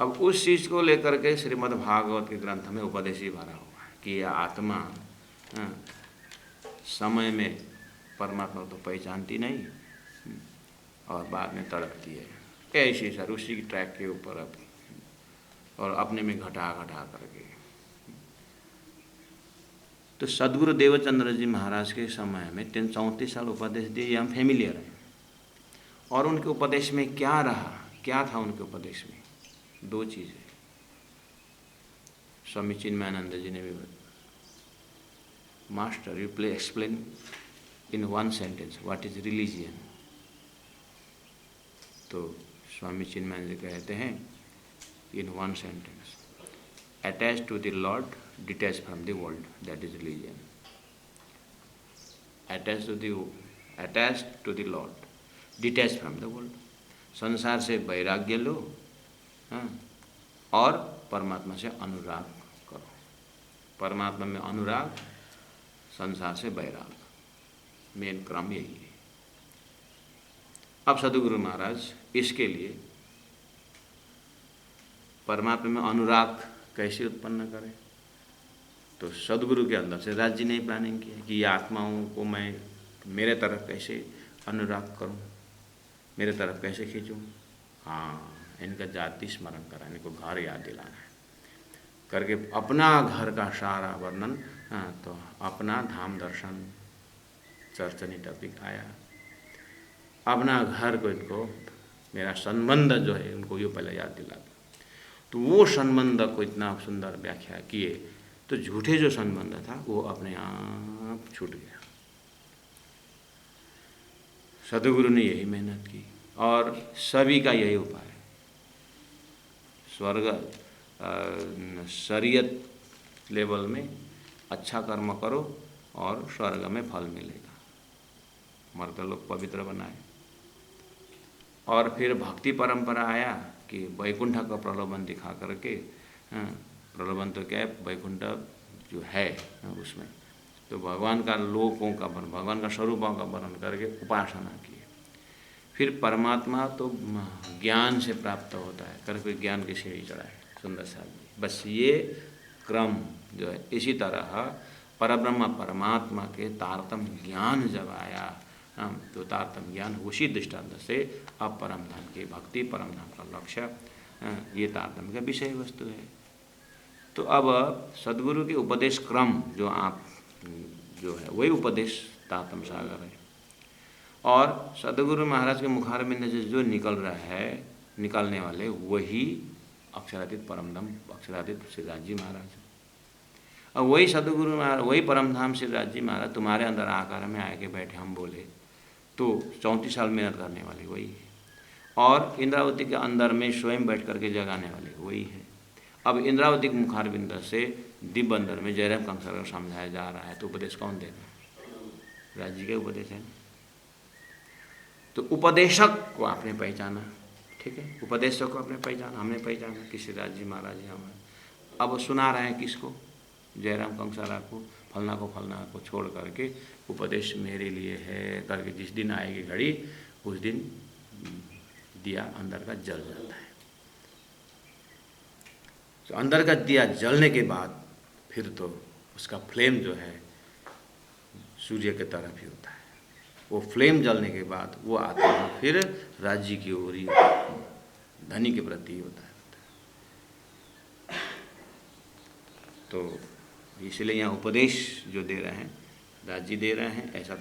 अब उस चीज़ को लेकर के श्रीमद् भागवत के ग्रंथ में उपदेश ही भरा हुआ है कि यह आत्मा समय में परमात्मा तो पहचानती नहीं और बाद में तड़पती है, ऐसी सर उसी की ट्रैक के ऊपर अब, और अपने में घटा घटा करके। तो सदगुरु देवचंद्र जी महाराज के समय में 34 साल उपदेश दिए, ये हम फेमिलियर हैं। और उनके उपदेश में क्या रहा, क्या था उनके उपदेश में, 2 चीज़ें। स्वामी चिन्मयानंद जी ने भी बताया, master you please explain in 1 sentence what is religion. तो स्वामी चिन्मयानंद जी कहते हैं in one sentence, attach to the lord, detach from the world, that is religion. Attach to the lord, detach from the world, संसार से वैराग्य लो, हाँ, और परमात्मा से अनुराग करो। परमात्मा में अनुराग, संसार से वैराग, मेन क्रम यही है। अब सद्गुरु महाराज इसके लिए परमात्मा में अनुराग कैसे उत्पन्न करें, तो सद्गुरु के अंदर से राज जी ने प्लानिंग किया कि ये आत्माओं को मैं मेरे तरफ कैसे अनुराग करूं, मेरे तरफ कैसे खींचूं। हाँ, इनका जाति स्मरण करा, इनको घर याद दिलाना है करके अपना घर का सारा वर्णन। हाँ, तो अपना धाम दर्शन चर्चनी टॉपिक आया, अपना घर को, इनको मेरा संबंध जो है उनको ये पहले याद दिला। तो वो संबंध को इतना सुंदर व्याख्या किए, तो झूठे जो संबंध था वो अपने आप छूट गया। सद्गुरु ने यही मेहनत की और सभी का यही उपाय। स्वर्ग शरीयत लेवल में अच्छा कर्म करो और स्वर्ग में फल मिलेगा, मर्द लोग पवित्र बनाए। और फिर भक्ति परंपरा आया कि वैकुंठ का प्रलोभन दिखा करके, प्रलोभन तो क्या है, वैकुंठ जो है उसमें तो भगवान का लोकों का वर्णन, भगवान का स्वरूपों का वर्णन करके उपासना किए। फिर परमात्मा तो ज्ञान से प्राप्त होता है करके ज्ञान की सीढ़ी चढ़ाए सुंदर साहब जी। बस ये क्रम जो है, इसी तरह परब्रह्म परमात्मा के तारतम्य ज्ञान जब आया, तो तारतम्य ज्ञान उसी दृष्टांत से अब परम धाम की भक्ति, परम धाम का लक्ष्य, ये तारतम्य का विषय वस्तु है। तो अब सद्गुरु के उपदेश क्रम जो आप जो है वही उपदेश तारतम्य सागर है। और सद्गुरु महाराज के मुखारबिंद से जो निकल रहा है, निकालने वाले वही अक्षरातीत परमधाम, अक्षरातीत श्रीराज जी महाराज। और वही सद्गुरु महाराज, वही परमधाम श्रीराज जी महाराज तुम्हारे अंदर आकार में आके बैठे, हम बोले तो 34 साल मेहनत करने वाले वही है। और इंद्रावती के अंदर में स्वयं बैठ करके जगाने वाले वही है। अब इंद्रावती के मुखारबिंद से दिव्य अंदर में जयराम कंसर को समझाया जा रहा है, तो उपदेश कौन देगा? राज जी के उपदेश है। तो उपदेशक को आपने पहचाना, ठीक है, उपदेशक को आपने पहचाना, हमने पहचाना कि श्रीराज जी महाराज जी हमारे। अब सुना रहे हैं किसको? जयराम कंसारा को, फलना को छोड़ करके उपदेश मेरे लिए है करके जिस दिन आएगी घड़ी उस दिन दिया अंदर का जल जाता है। तो अंदर का दिया जलने के बाद फिर तो उसका फ्लेम जो है सूर्य के तरफ ही होता है। वो फ्लेम जलने के बाद वो आत्मा फिर राज्य की ओर ही, धनी के प्रति होता है। तो इसलिए यहाँ उपदेश जो दे रहे हैं, राजी दे रहे हैं, ऐसा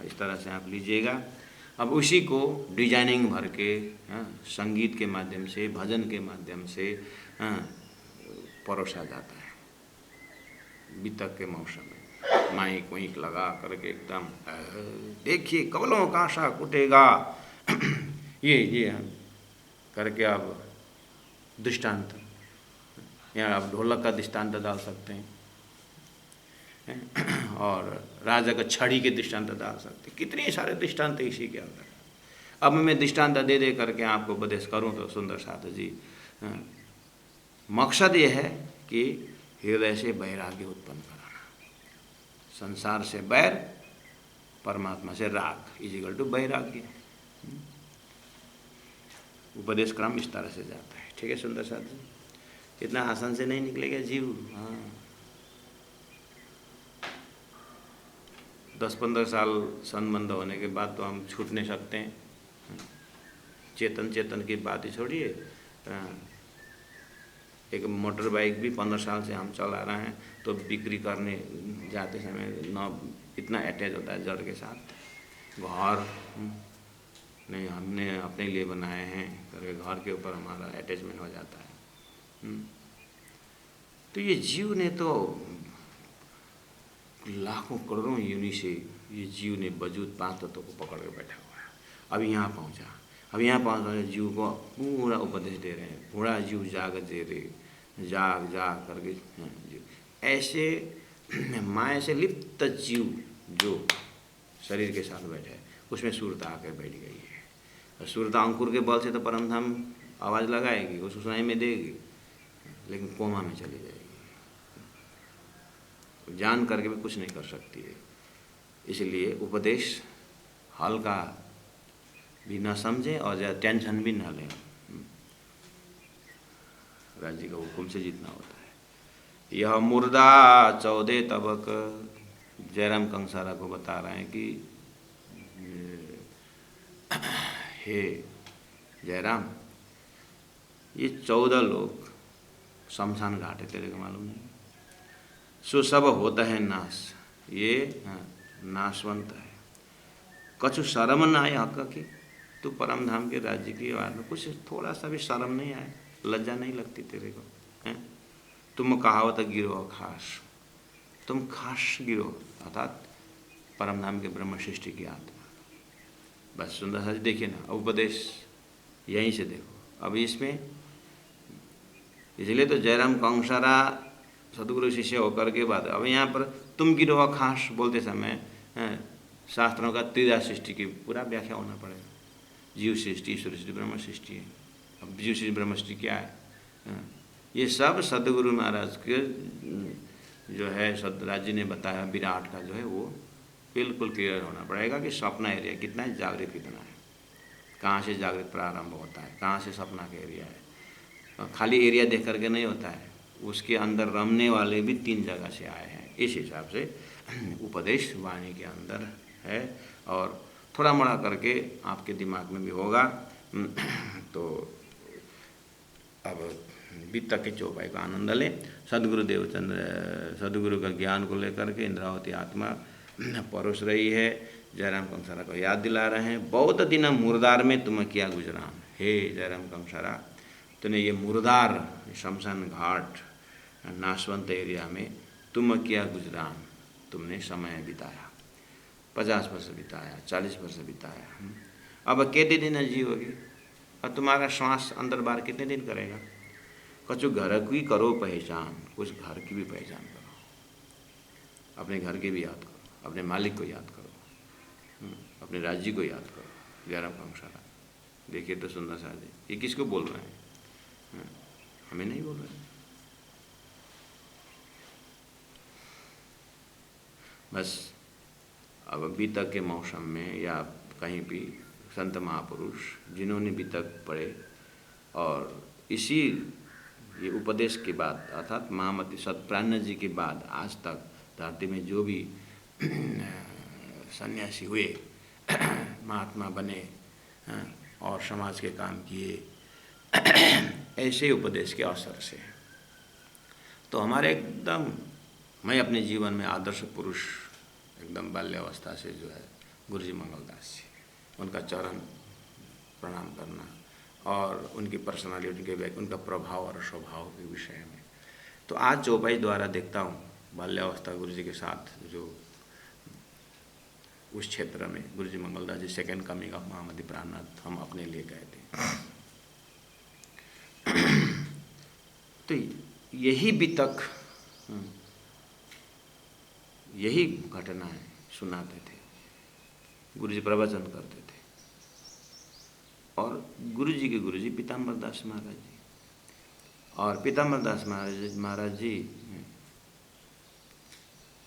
इस तरह से आप लीजिएगा। अब उसी को डिजाइनिंग भर के, संगीत के माध्यम से, भजन के माध्यम से परोसा जाता है। बितक के मौसम में माइक वहीं लगा करके एकदम देखिए कवलों का आशा कुटेगा ये करके आप दृष्टांत, यहाँ आप ढोलक का दृष्टांत डाल सकते हैं और राजा का छड़ी के दृष्टांत डाल सकते हैं। कितने सारे दृष्टांत इसी के अंदर। अब मैं दृष्टांत दे दे करके आपको उपदेश करूं तो सुंदर साथ जी, मकसद ये है कि हृदय से वैराग्य उत्पन्न कराना। संसार से बैर, परमात्मा से राग इजिकल टू वैराग्य। उपदेश क्रम इस तरह से जाता है, ठीक है सुंदर साथ जी। इतना आसान से नहीं निकलेगा जीव। हाँ, 10-15 साल संबंध होने के बाद तो हम छूट नहीं सकते हैं। चेतन की बात ही छोड़िए, एक मोटर बाइक भी 15 साल से हम चला रहे हैं तो बिक्री करने जाते समय न इतना अटैच होता है जड़ के साथ। घर नहीं हमने अपने लिए बनाए हैं करके घर के ऊपर हमारा अटैचमेंट हो जाता है। तो ये जीव ने तो लाखों करोड़ों योनि से ये जीव ने वजूद 5 तत्वों को पकड़ के बैठा हुआ है। अभी यहाँ पहुँचा, अब यहाँ 5 जीव को पूरा उपदेश दे रहे हैं, पूरा जीव जाग दे रहे, जाग जाग करके जीव ऐसे माया से लिप्त जीव जो शरीर के साथ बैठा है उसमें सूरता आकर बैठ गई है। और सूरता अंकुर के बल से तो परम धाम आवाज़ लगाएगी, उसको सुनाई में देगी, लेकिन कोमा में चली जाएगी, जान करके भी कुछ नहीं कर सकती है। इसलिए उपदेश हल्का भी न समझे और ज़्यादा टेंशन भी न लें। राज्य का हुक्म से जितना होता है। यह मुर्दा 14 तबक जयराम कंसारा को बता रहे हैं कि हे जयराम, ये 14 लोग शमशान घाट है, तेरे को मालूम नहीं? सो सब होता है नाश, ये नाशवंत है। कछु शर्म न आए हक की, तू परम धाम के राज्य की बात में कुछ थोड़ा सा भी शर्म नहीं आए, लज्जा नहीं लगती तेरे को? हैं? तुम कहावत गिरो खास, तुम खास गिरो, अर्थात परम धाम के ब्रह्म सृष्टि की आत्मा। बस सुंदर सा देखिए ना, उपदेश यहीं से देखो। अब इसमें इसलिए तो जयराम कंसारा सदगुरु शिष्य होकर के बाद अब यहाँ पर तुम गिरो खास बोलते समय शास्त्रों का त्रिधा सृष्टि की पूरा व्याख्या होना पड़ेगा। जीव सृष्टि, ईश्वर सृष्टि, ब्रह्म सृष्टि है। अब जीव सृष्टि ब्रह्म सृष्टि क्या है? ये सब सदगुरु महाराज के जो है सदराज जी ने बताया, विराट का जो है वो बिल्कुल क्लियर होना पड़ेगा कि सपना एरिया कितना है, जागृत कितना है, कहाँ से जागृत प्रारंभ होता है, कहाँ से सपना का एरिया है। खाली एरिया देख करके नहीं होता है, उसके अंदर रमने वाले भी 3 जगह से आए हैं। इस हिसाब से उपदेश वाणी के अंदर है और थोड़ा मोड़ा करके आपके दिमाग में भी होगा। तो अब वितक के चौपाई का आनंद लें। सदगुरु देवचंद्र सदगुरु का ज्ञान को लेकर के इंद्रावती आत्मा परोस रही है। जयराम कंसारा को याद दिला रहे हैं, बहुत दिन मुर्दार में तुम किया गुजरान। हे जयराम कंसारा, तूने ये मुर्दार शमशान घाट नाशवंत एरिया में तुम किया गुजरान, तुमने समय बिताया, 50 वर्ष बिताया, 40 वर्ष बिताया। अब कितने दिन जीवोगे? और तुम्हारा श्वास अंदर बाहर कितने दिन करेगा? कछु घर की करो पहचान, कुछ घर की भी पहचान करो, अपने घर की भी याद करो, अपने मालिक को याद करो, अपने राज्य को याद करो। जयराम कंसारा देखिए तो सुंदर सा ये किसको बोल रहे हैं? हमें नहीं बोल रहे हैं। बस अब बीतक के मौसम में या कहीं भी संत महापुरुष जिन्होंने बीतक पढ़े और इसी ये उपदेश के बाद अर्थात महामती सतप्राण जी के बाद आज तक धरती में जो भी सन्यासी हुए, महात्मा बने और समाज के काम किए, ऐसे उपदेश के अवसर से तो हमारे एकदम, मैं अपने जीवन में आदर्श पुरुष एकदम बाल्यावस्था से जो है गुरुजी मंगलदास जी, उनका चरण प्रणाम करना और उनकी पर्सनालिटी के उनका प्रभाव और स्वभाव के विषय में। तो आज चौपाई द्वारा देखता हूँ बाल्यावस्था गुरुजी के साथ जो उस क्षेत्र में गुरुजी मंगलदास जी सेकेंड कमिंग ऑफ महामती प्राणनाथ हम अपने लिए गए थे। तो यही बीतक, यही घटनाएं सुनाते थे, गुरुजी प्रवचन करते थे। और गुरुजी के गुरुजी पीताम्बर दास महाराज जी, और पीताम्बर दास महाराज जी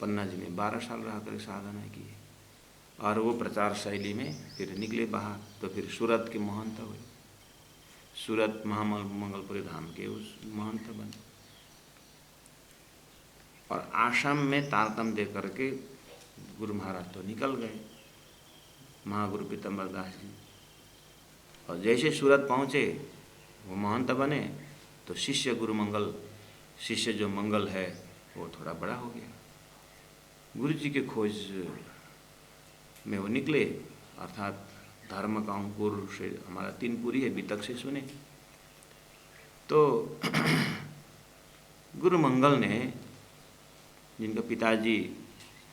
पन्ना जी में 12 साल रह कर साधना की और वो प्रचार शैली में फिर निकले बाहर। तो फिर सूरत के महंत हुए, सूरत महामंगलपुरी धाम के उस महंत बने और आश्रम में तारतम दे करके गुरु महाराज तो निकल गए, महागुरु पीताम्बर दास जी। और जैसे सूरत पहुँचे वो महंत बने तो शिष्य गुरु मंगल, शिष्य जो मंगल है वो थोड़ा बड़ा हो गया। गुरु जी के खोज में वो निकले, अर्थात धर्म का अंकुर से हमारा 3 पूरी है, बीतक से सुने। तो गुरु मंगल ने, जिनका पिताजी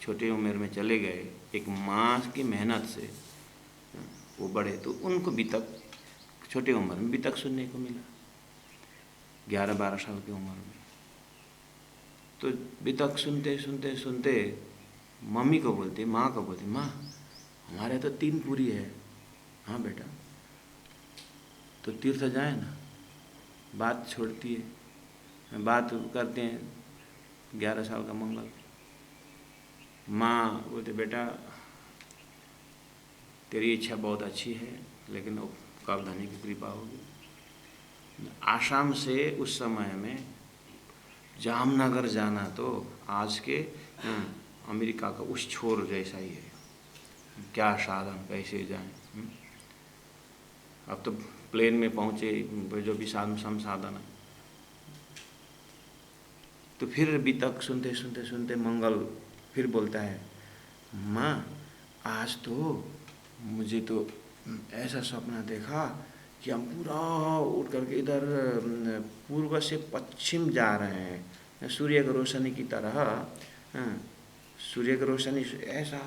छोटे उम्र में चले गए, एक माँ की मेहनत से वो बड़े, तो उनको बीतक छोटी उम्र में बितक सुनने को मिला, 11-12 साल की उम्र में। तो बितक सुनते सुनते सुनते मम्मी को बोलती, माँ को बोलती, माँ हमारे तो 3 पूरी है। हाँ बेटा, तो तीर्थ जाए ना। बात छोड़ती है, बात करते हैं 11 साल का मंगल। माँ बोलते, बेटा तेरी इच्छा बहुत अच्छी है, लेकिन वो कब धनी की कृपा होगी। आसाम से उस समय में जामनगर जाना तो आज के अमेरिका का उस छोर जैसा ही है। क्या साधन, कैसे जाएं? अब तो प्लेन में पहुँचे, जो भी संसाधन है। तो फिर बितक सुनते सुनते सुनते मंगल फिर बोलता है, माँ आज तो मुझे तो ऐसा सपना देखा कि हम पूरा उठ करके इधर पूर्व से पश्चिम जा रहे हैं, सूर्य की रोशनी की तरह। सूर्य की रोशनी ऐसा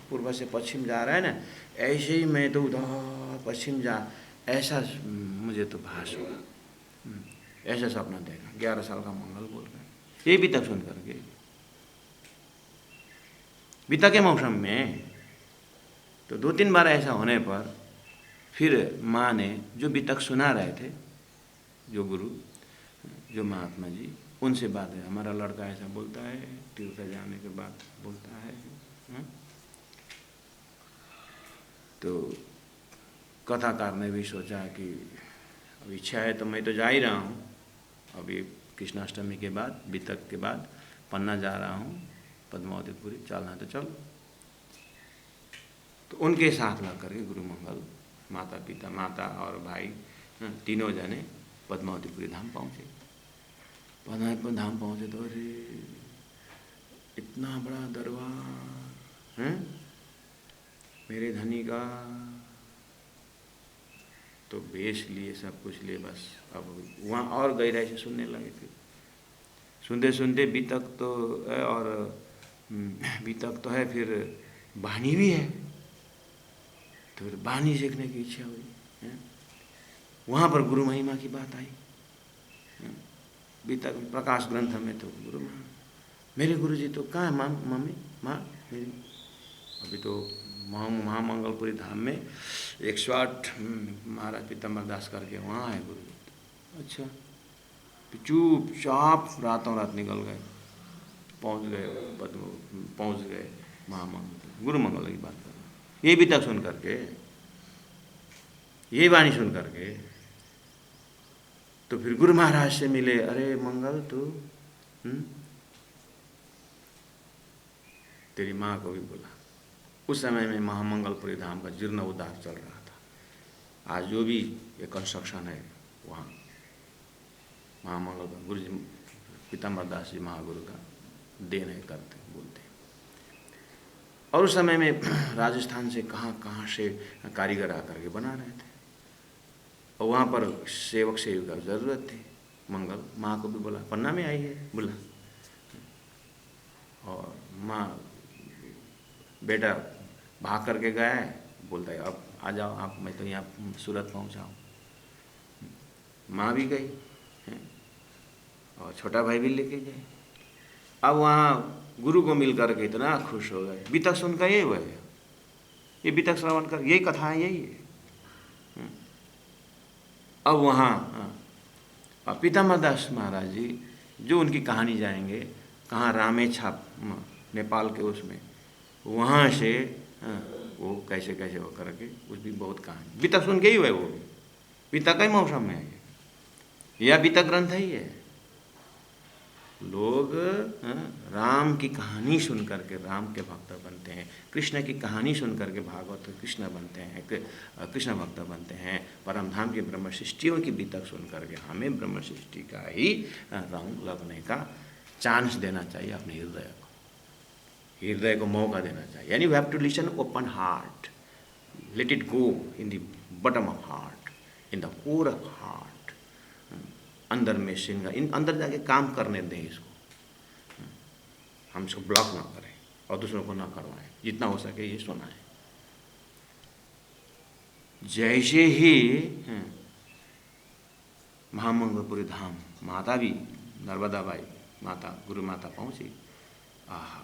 पूर्व से पश्चिम जा रहा है ना, ऐसे ही मैं तो उधर पश्चिम जा, ऐसा मुझे तो भास हुआ। ऐसा सपना देखा। 11 साल का मंगल बोल रहे, ये बितक सुन करके। बितक के मौसम में तो 2-3 बार ऐसा होने पर फिर माँ ने जो बितक सुना रहे थे, जो गुरु, जो महात्मा जी, उनसे बात है, हमारा लड़का ऐसा बोलता है, तीर्थ जाने के बाद बोलता है। तो कथाकार ने भी सोचा कि अब इच्छा है तो मैं तो जा ही रहा हूँ, अभी कृष्णाष्टमी के बाद, बितक के बाद पन्ना जा रहा हूँ, पद्मावतीपुरी, चलना तो चलो। तो उनके साथ ला करके गुरु मंगल, माता पिता, माता और भाई, तीनों जने पद्मावतीपुरी धाम पहुँचे। पद्मावतीपुरी धाम पहुँचे तो अरे इतना बड़ा दरबार है मेरे धनी का, तो बेच लिए, सब कुछ लिए, बस अब वहाँ और गहराई से सुनने लगे थे। सुनते सुनते बितक तो है, और बितक तो है, फिर बानी भी है, तो फिर बानी सीखने की इच्छा हुई। वहाँ पर गुरु महिमा की बात आई। बितक प्रकाश ग्रंथ में तो गुरु महिमा, मेरे गुरु जी तो कहाँ है माँ, मम्मी माँ मेरी, अभी तो महामंगलपुरी धाम में 108 महाराज पीताम्बर दास करके वहाँ है गुरु जी। अच्छा, चुपचाप रातों रात निकल गए, पहुँच गए महामंगल, गुरु मंगल की बात कर रहे। ये बितक सुन करके, ये वाणी सुन करके तो फिर गुरु महाराज से मिले। अरे मंगल तू, तेरी माँ को भी बोला। उस समय में महामंगलपुरी धाम का जीर्णोद्धार चल रहा था। आज जो भी ये कंस्ट्रक्शन है वहाँ महामंगल गुरु जी पीताम्बर दास जी महागुरु का देन है, करते बोलते हैं। और उस समय में राजस्थान से कहाँ से कारीगर आकर के बना रहे थे, और वहाँ पर सेवक सेविका ज़रूरत थी। मंगल माँ को भी बोला, पन्ना में आई है बोला, और माँ बेटा भाग करके गया है, बोलता है अब आ जाओ आप, मैं तो यहाँ सूरत पहुँचा हूँ। माँ भी गई और छोटा भाई भी लेके गए। अब वहाँ गुरु को मिल करके इतना खुश हो गए। बितक सुनकर यही हुआ है, ये बितक श्रवण कर, यही कथा है, यही है। अब वहाँ पीताम्बर दास महाराज जी, जो उनकी कहानी जाएंगे, कहाँ रामेछाप नेपाल के उसमें, वहाँ से वो कैसे कैसे हो करके, उस भी बहुत कहानी बितक सुन के ही हुआ है। वो बितक ही मौसम में है, यह बितक ग्रंथ ही है। लोग राम की कहानी सुन करके राम के भक्त बनते हैं, कृष्ण की कहानी सुन करके भागवत कृष्ण बनते हैं, कृष्ण भक्त बनते हैं। परमधाम की ब्रह्म सृष्टियों की बितक सुन करके हमें ब्रह्म सृष्टि का ही रंग लगने का चांस देना चाहिए अपने हृदय को, हृदय को मौका देना चाहिए। यानी we have to listen open heart, let it go in the bottom of heart, in the core of heart, अंदर में सिंगा, इन अंदर जाके काम करने दें इसको, हम इसको ब्लॉक ना करें और दूसरों को ना करवाएं, जितना हो सके ये सुनाएं। जैसे ही महामंगलपुरी धाम माता भी नर्मदा बाई माता गुरु माता पहुँची। आहा,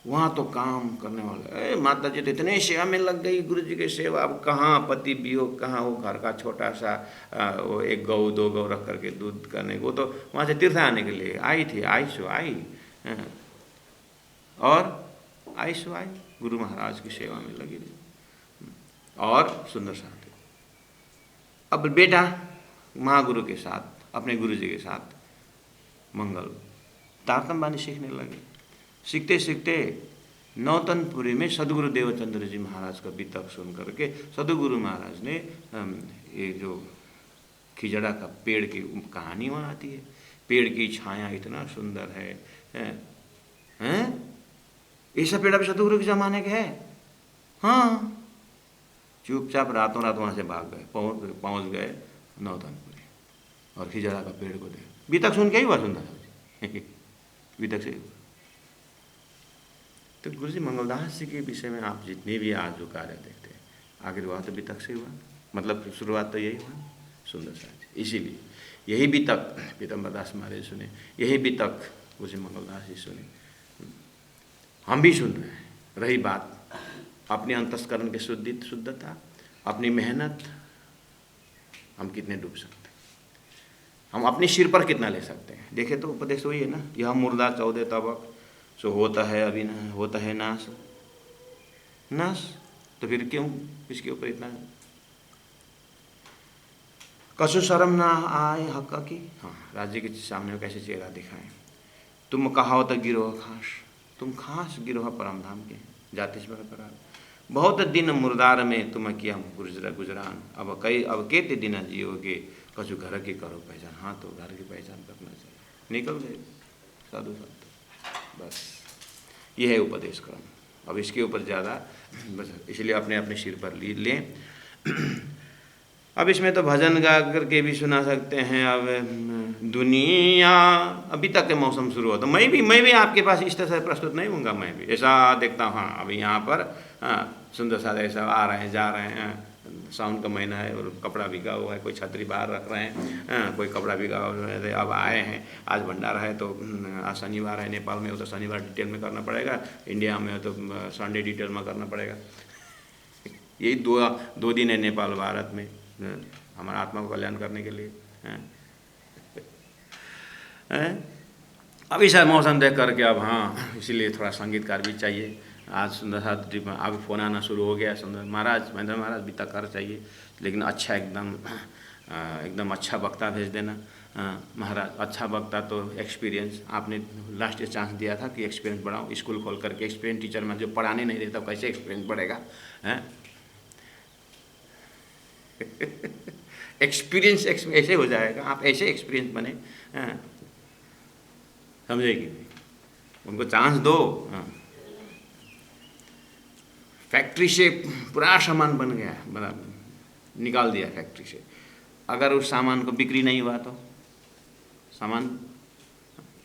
वहाँ तो काम करने वाले माता जी तो इतने सेवा में लग गई, गुरु जी की सेवा। अब कहाँ पति वियोग, कहाँ वो घर का छोटा सा वो 1 गौ 2 गौ रख करके दूध करने, वो तो वहाँ से तीर्थ आने के लिए आई थी, आई और आई गुरु महाराज की सेवा में लगी रही और सुंदर साथी। अब बेटा महागुरु के साथ, अपने गुरु जी के साथ मंगल तारतम बानी सीखने लगे। सीखते सीखते नौतनपुरी में सदगुरु देवचंद्र जी महाराज का बितक सुन करके सदगुरु महाराज ने ये जो खिजड़ा का पेड़ की कहानी वहाँ आती है, पेड़ की छाया इतना सुंदर है, ऐसा पेड़ अभी सदगुरु के जमाने के है। हाँ, चुपचाप रातों रात वहाँ से भाग गए, पहुँच गए नौतनपुरी और खिजड़ा का पेड़ को देख, बितक सुन के ही हुआ सुंदर बितक से। तो गुरु जी मंगलदास जी के विषय में आप जितने भी आज जो कार्य देखते हैं, आखिर हुआ तो बितक से हुआ, मतलब शुरुआत तो यही हुआ सुंदर साज। इसीलिए यही बितक पीताम्बर दास महाराज सुने, यही बितक गुरु जी मंगलदास जी सुने, हम भी सुन रहे हैं। रही बात अपने अंतस्करण की शुद्धता, अपनी मेहनत, हम कितने डूब सकते हैं, हम अपने सिर पर कितना ले सकते हैं। देखे तो उपदेश वही है ना, यह मुर्दा 14 तबक सो होता है अभी ना, होता है नाश, तो फिर क्यों इसके ऊपर इतना कसु शर्म ना आए हक की। हाँ, राज्य के सामने कैसे चेहरा दिखाएं। तुम कहाओ तो गिरोह खास, तुम खास गिरोह परम धाम के जाति बरकरार। बहुत दिन मुर्दार में तुम किया गुजरान, अब केते दिन जियोगे, कछु घर की करो पहचान। हाँ, तो घर की पहचान करना चाहिए। निकल गए साधु संत, बस ये है उपदेश क्रम। अब इसके ऊपर ज़्यादा बस, इसलिए अपने अपने सिर पर लें। अब इसमें तो भजन गा करके भी सुना सकते हैं। अब दुनिया, अभी तक के मौसम शुरू हो तो मैं भी आपके पास इस तरह से प्रस्तुत नहीं हूँगा। मैं भी ऐसा देखता हूँ, हाँ अभी यहाँ पर सुंदर सा ऐसा आ रहे हैं जा रहे हैं, सावन का महीना है और कपड़ा भिगा हुआ है, कोई छतरी बाहर रख रहे हैं, कोई कपड़ा भिगा हुआ है। अब आए हैं, आज भंडारा है तो आज शनिवार है, नेपाल में हो तो शनिवार डिटेल में करना पड़ेगा, इंडिया में हो तो संडे डिटेल में करना पड़ेगा। यही 2 दिन है नेपाल भारत में, हमारा आत्मा को कल्याण करने के लिए। अब ऐसा मौसम देख करके अब हाँ, इसीलिए थोड़ा संगीतकार भी चाहिए। आज सुंदर सा ट्रिप में अब फ़ोन आना शुरू हो गया, सुंदर महाराज, महेंद्र महाराज भी तक कर चाहिए, लेकिन अच्छा एकदम अच्छा वक्ता भेज देना महाराज। अच्छा वक्ता तो एक्सपीरियंस, आपने लास्ट चांस दिया था कि एक्सपीरियंस बढ़ाओ, स्कूल खोल करके एक्सपीरियंस टीचर में जो पढ़ाने नहीं देता कैसे एक्सपीरियंस बढ़ेगा। एक्सपीरियंस ऐसे हो जाएगा, आप ऐसे एक्सपीरियंस बने, समझेगी, उनको चांस दो। फैक्ट्री से पूरा सामान बन गया, निकाल दिया फैक्ट्री से, अगर उस सामान को बिक्री नहीं हुआ तो सामान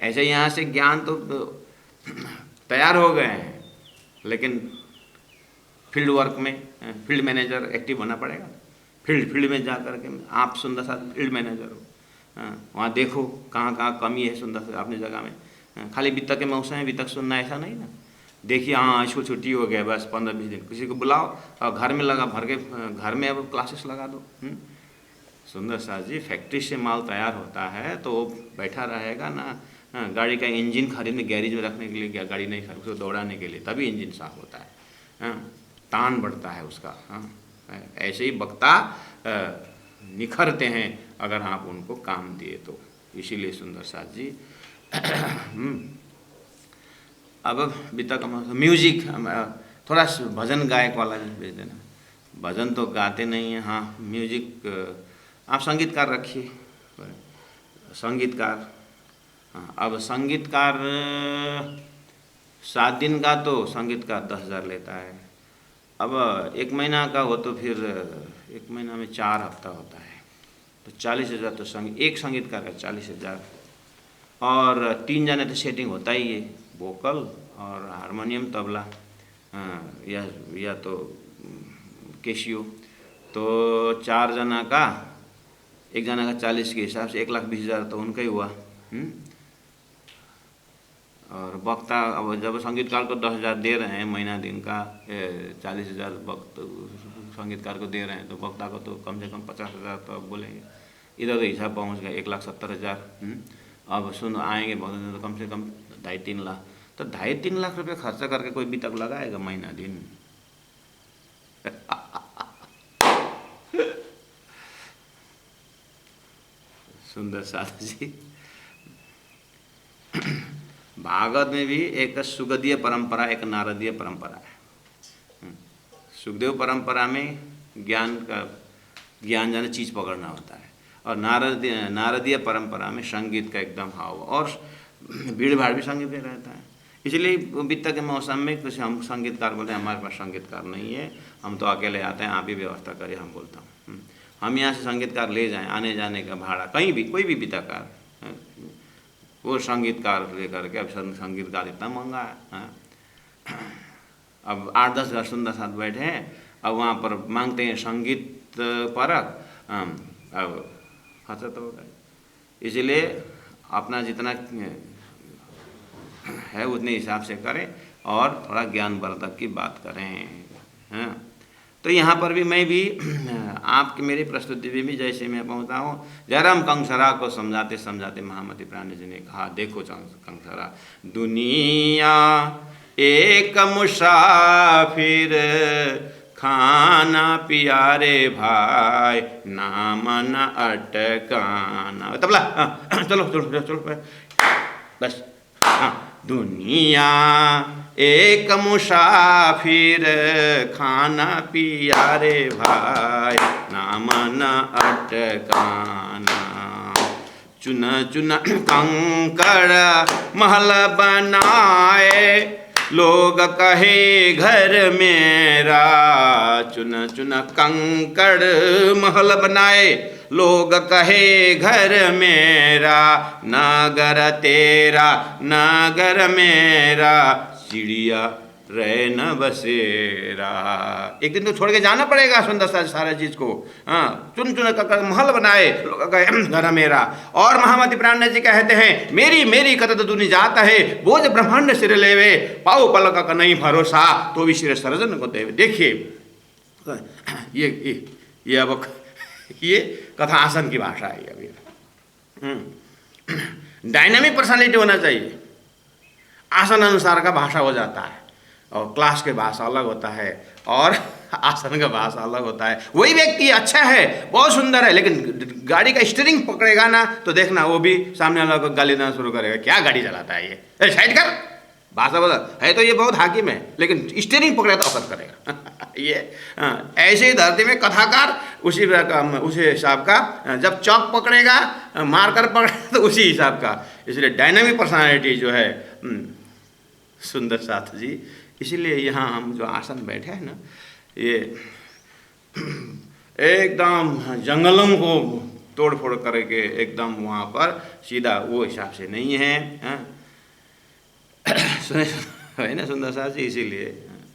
ऐसे यहाँ से ज्ञान तो तैयार हो गए हैं, लेकिन फील्ड वर्क में फील्ड मैनेजर एक्टिव होना पड़ेगा। फील्ड में जा कर के आप सुंदर सा फील्ड मैनेजर हो, वहाँ देखो कहाँ कहाँ कमी है सुंदर सा अपनी जगह में। खाली बितक के मौसम में बितक सुनना ऐसा नहीं ना, देखिए हाँ स्कूल छुट्टी हो गया, बस 15-20 दिन किसी को बुलाओ और घर में लगा भर के, घर में अब क्लासेस लगा दो। सुंदर सा जी, फैक्ट्री से माल तैयार होता है तो वो बैठा रहेगा ना, गाड़ी का इंजन खरीदने गैरेज में रखने के लिए, क्या गाड़ी नहीं खरीद, उसको दौड़ाने के लिए, तभी इंजन साफ होता है, तान बढ़ता है उसका। ऐसे ही वक्ता निखरते हैं अगर आप उनको काम दिए तो। इसीलिए सुंदर साथ जी अब बीता का म्यूजिक थोड़ा भजन गायक वाला भेज देना। भजन तो गाते नहीं हैं, हाँ म्यूजिक आप संगीतकार रखिए, संगीतकार। हाँ, अब संगीतकार 7 दिन का तो संगीतकार 10,000 लेता है। अब 1 महीना का हो तो फिर 1 महीना में 4 हफ्ता होता है तो 40,000 तो एक संगीतकार का 40,000। और 3 जने तो सेटिंग होता ही है, वोकल और हारमोनियम तबला, या तो कैशियो, तो 4 जना का एक जना का 40 के हिसाब से 1,20,000 तो उनका ही हुआ। और वक्ता, अब जब संगीतकार को 10,000 दे रहे हैं महीना दिन का, 40,000 वक्त संगीतकार को दे रहे हैं, तो वक्ता को तो कम से कम 50,000 तो अब बोलेंगे। इधर तो हिसाब पहुँच गया 1,70,000। अब सुन आएंगे बहुत, तो कम से कम 2.5-3 लाख। तो 2.5-3 लाख रुपये खर्चा करके कोई भी तक लगाएगा महीना दिन? सुंदर साथ जी। भागवत में भी एक सुगदीय परंपरा, एक नारदीय परंपरा है। सुखदेव परंपरा में ज्ञान जाने चीज़ पकड़ना होता है, और नारदीय परंपरा में संगीत का एकदम हाव, और भीड़ भाड़ भी संगीत में रहता है। इसलिए वित्त के मौसम में कुछ हम संगीतकार बोलते हैं, हमारे पास संगीतकार नहीं है, हम तो अकेले आते हैं, आप भी व्यवस्था करिए। हम बोलता हूँ हम यहाँ से संगीतकार ले जाएं, आने जाने का भाड़ा कहीं भी, कोई भी वित्तकार, वो संगीतकार लेकर के। अब संगीतकार इतना महंगा है। अब 8-10 घर सुंदर साथ बैठे हैं, अब वहाँ पर मांगते हैं संगीत परक, अब खर्चा तो होगा। इसलिए अपना जितना है उतने हिसाब से करें, और थोड़ा ज्ञानवर्धक की बात करें। तो यहाँ पर भी मैं भी आपकी मेरी प्रस्तुति में भी जैसे मैं पहुँचता हूँ, जयराम कंसरा को समझाते समझाते महामती प्राणी जी ने कहा, देखो कंसरा, दुनिया एक मुसाफिर, खाना पियारे भाई, नाम न अटकाना। तबला चलो चलो चलो बस। दुनिया एक मुसाफिर, खाना पियारे भाई, नाम न अटकाना। चुन चुन कंकड़ महल बनाए, लोग कहे घर मेरा। चुन चुन कंकड़ महल बनाए, लोग कहे घर मेरा। नगर तेरा नगर मेरा, चिड़िया रह न बसेरा। एक दिन तो छोड़ के जाना पड़ेगा सुंदर सा सारा चीज को। चुन चुन का महल बनाए, लोग कहे घर मेरा। और महामती प्राण जी कहते हैं, मेरी मेरी कतत दुनि जाता है, बोझ ब्रह्मांड सिर लेवे, पाओ पलक का नहीं भरोसा, तो भी सिर सर्जन को देवे। देखिए ये अब ये कथा आसन की भाषा है। अभी डायनामिक पर्सनालिटी होना चाहिए, आसन अनुसार का भाषा हो जाता है, और क्लास के भाषा अलग होता है, और आसन का भाषा अलग होता है। वही व्यक्ति अच्छा है, बहुत सुंदर है, लेकिन गाड़ी का स्टीयरिंग पकड़ेगा ना, तो देखना वो भी सामने वाला को गाली देना शुरू करेगा, क्या गाड़ी चलाता है ये, साइड कर। भाषा बोला है तो ये बहुत हाकिम है, लेकिन स्टीयरिंग पकड़े तो असर करेगा। ये ऐसे ही धरती में कथाकार उसी हिसाब का, जब चौक पकड़ेगा मारकर पकड़े तो उसी हिसाब का। इसलिए डायनामिक पर्सनालिटी जो है सुंदर साथ जी। इसीलिए यहाँ हम जो आसन बैठे हैं ना, ये एकदम जंगलों को तोड़ फोड़ करके एकदम वहाँ पर सीधा वो हिसाब से नहीं है। सुने है ना सुंदर साथ जी। इसीलिए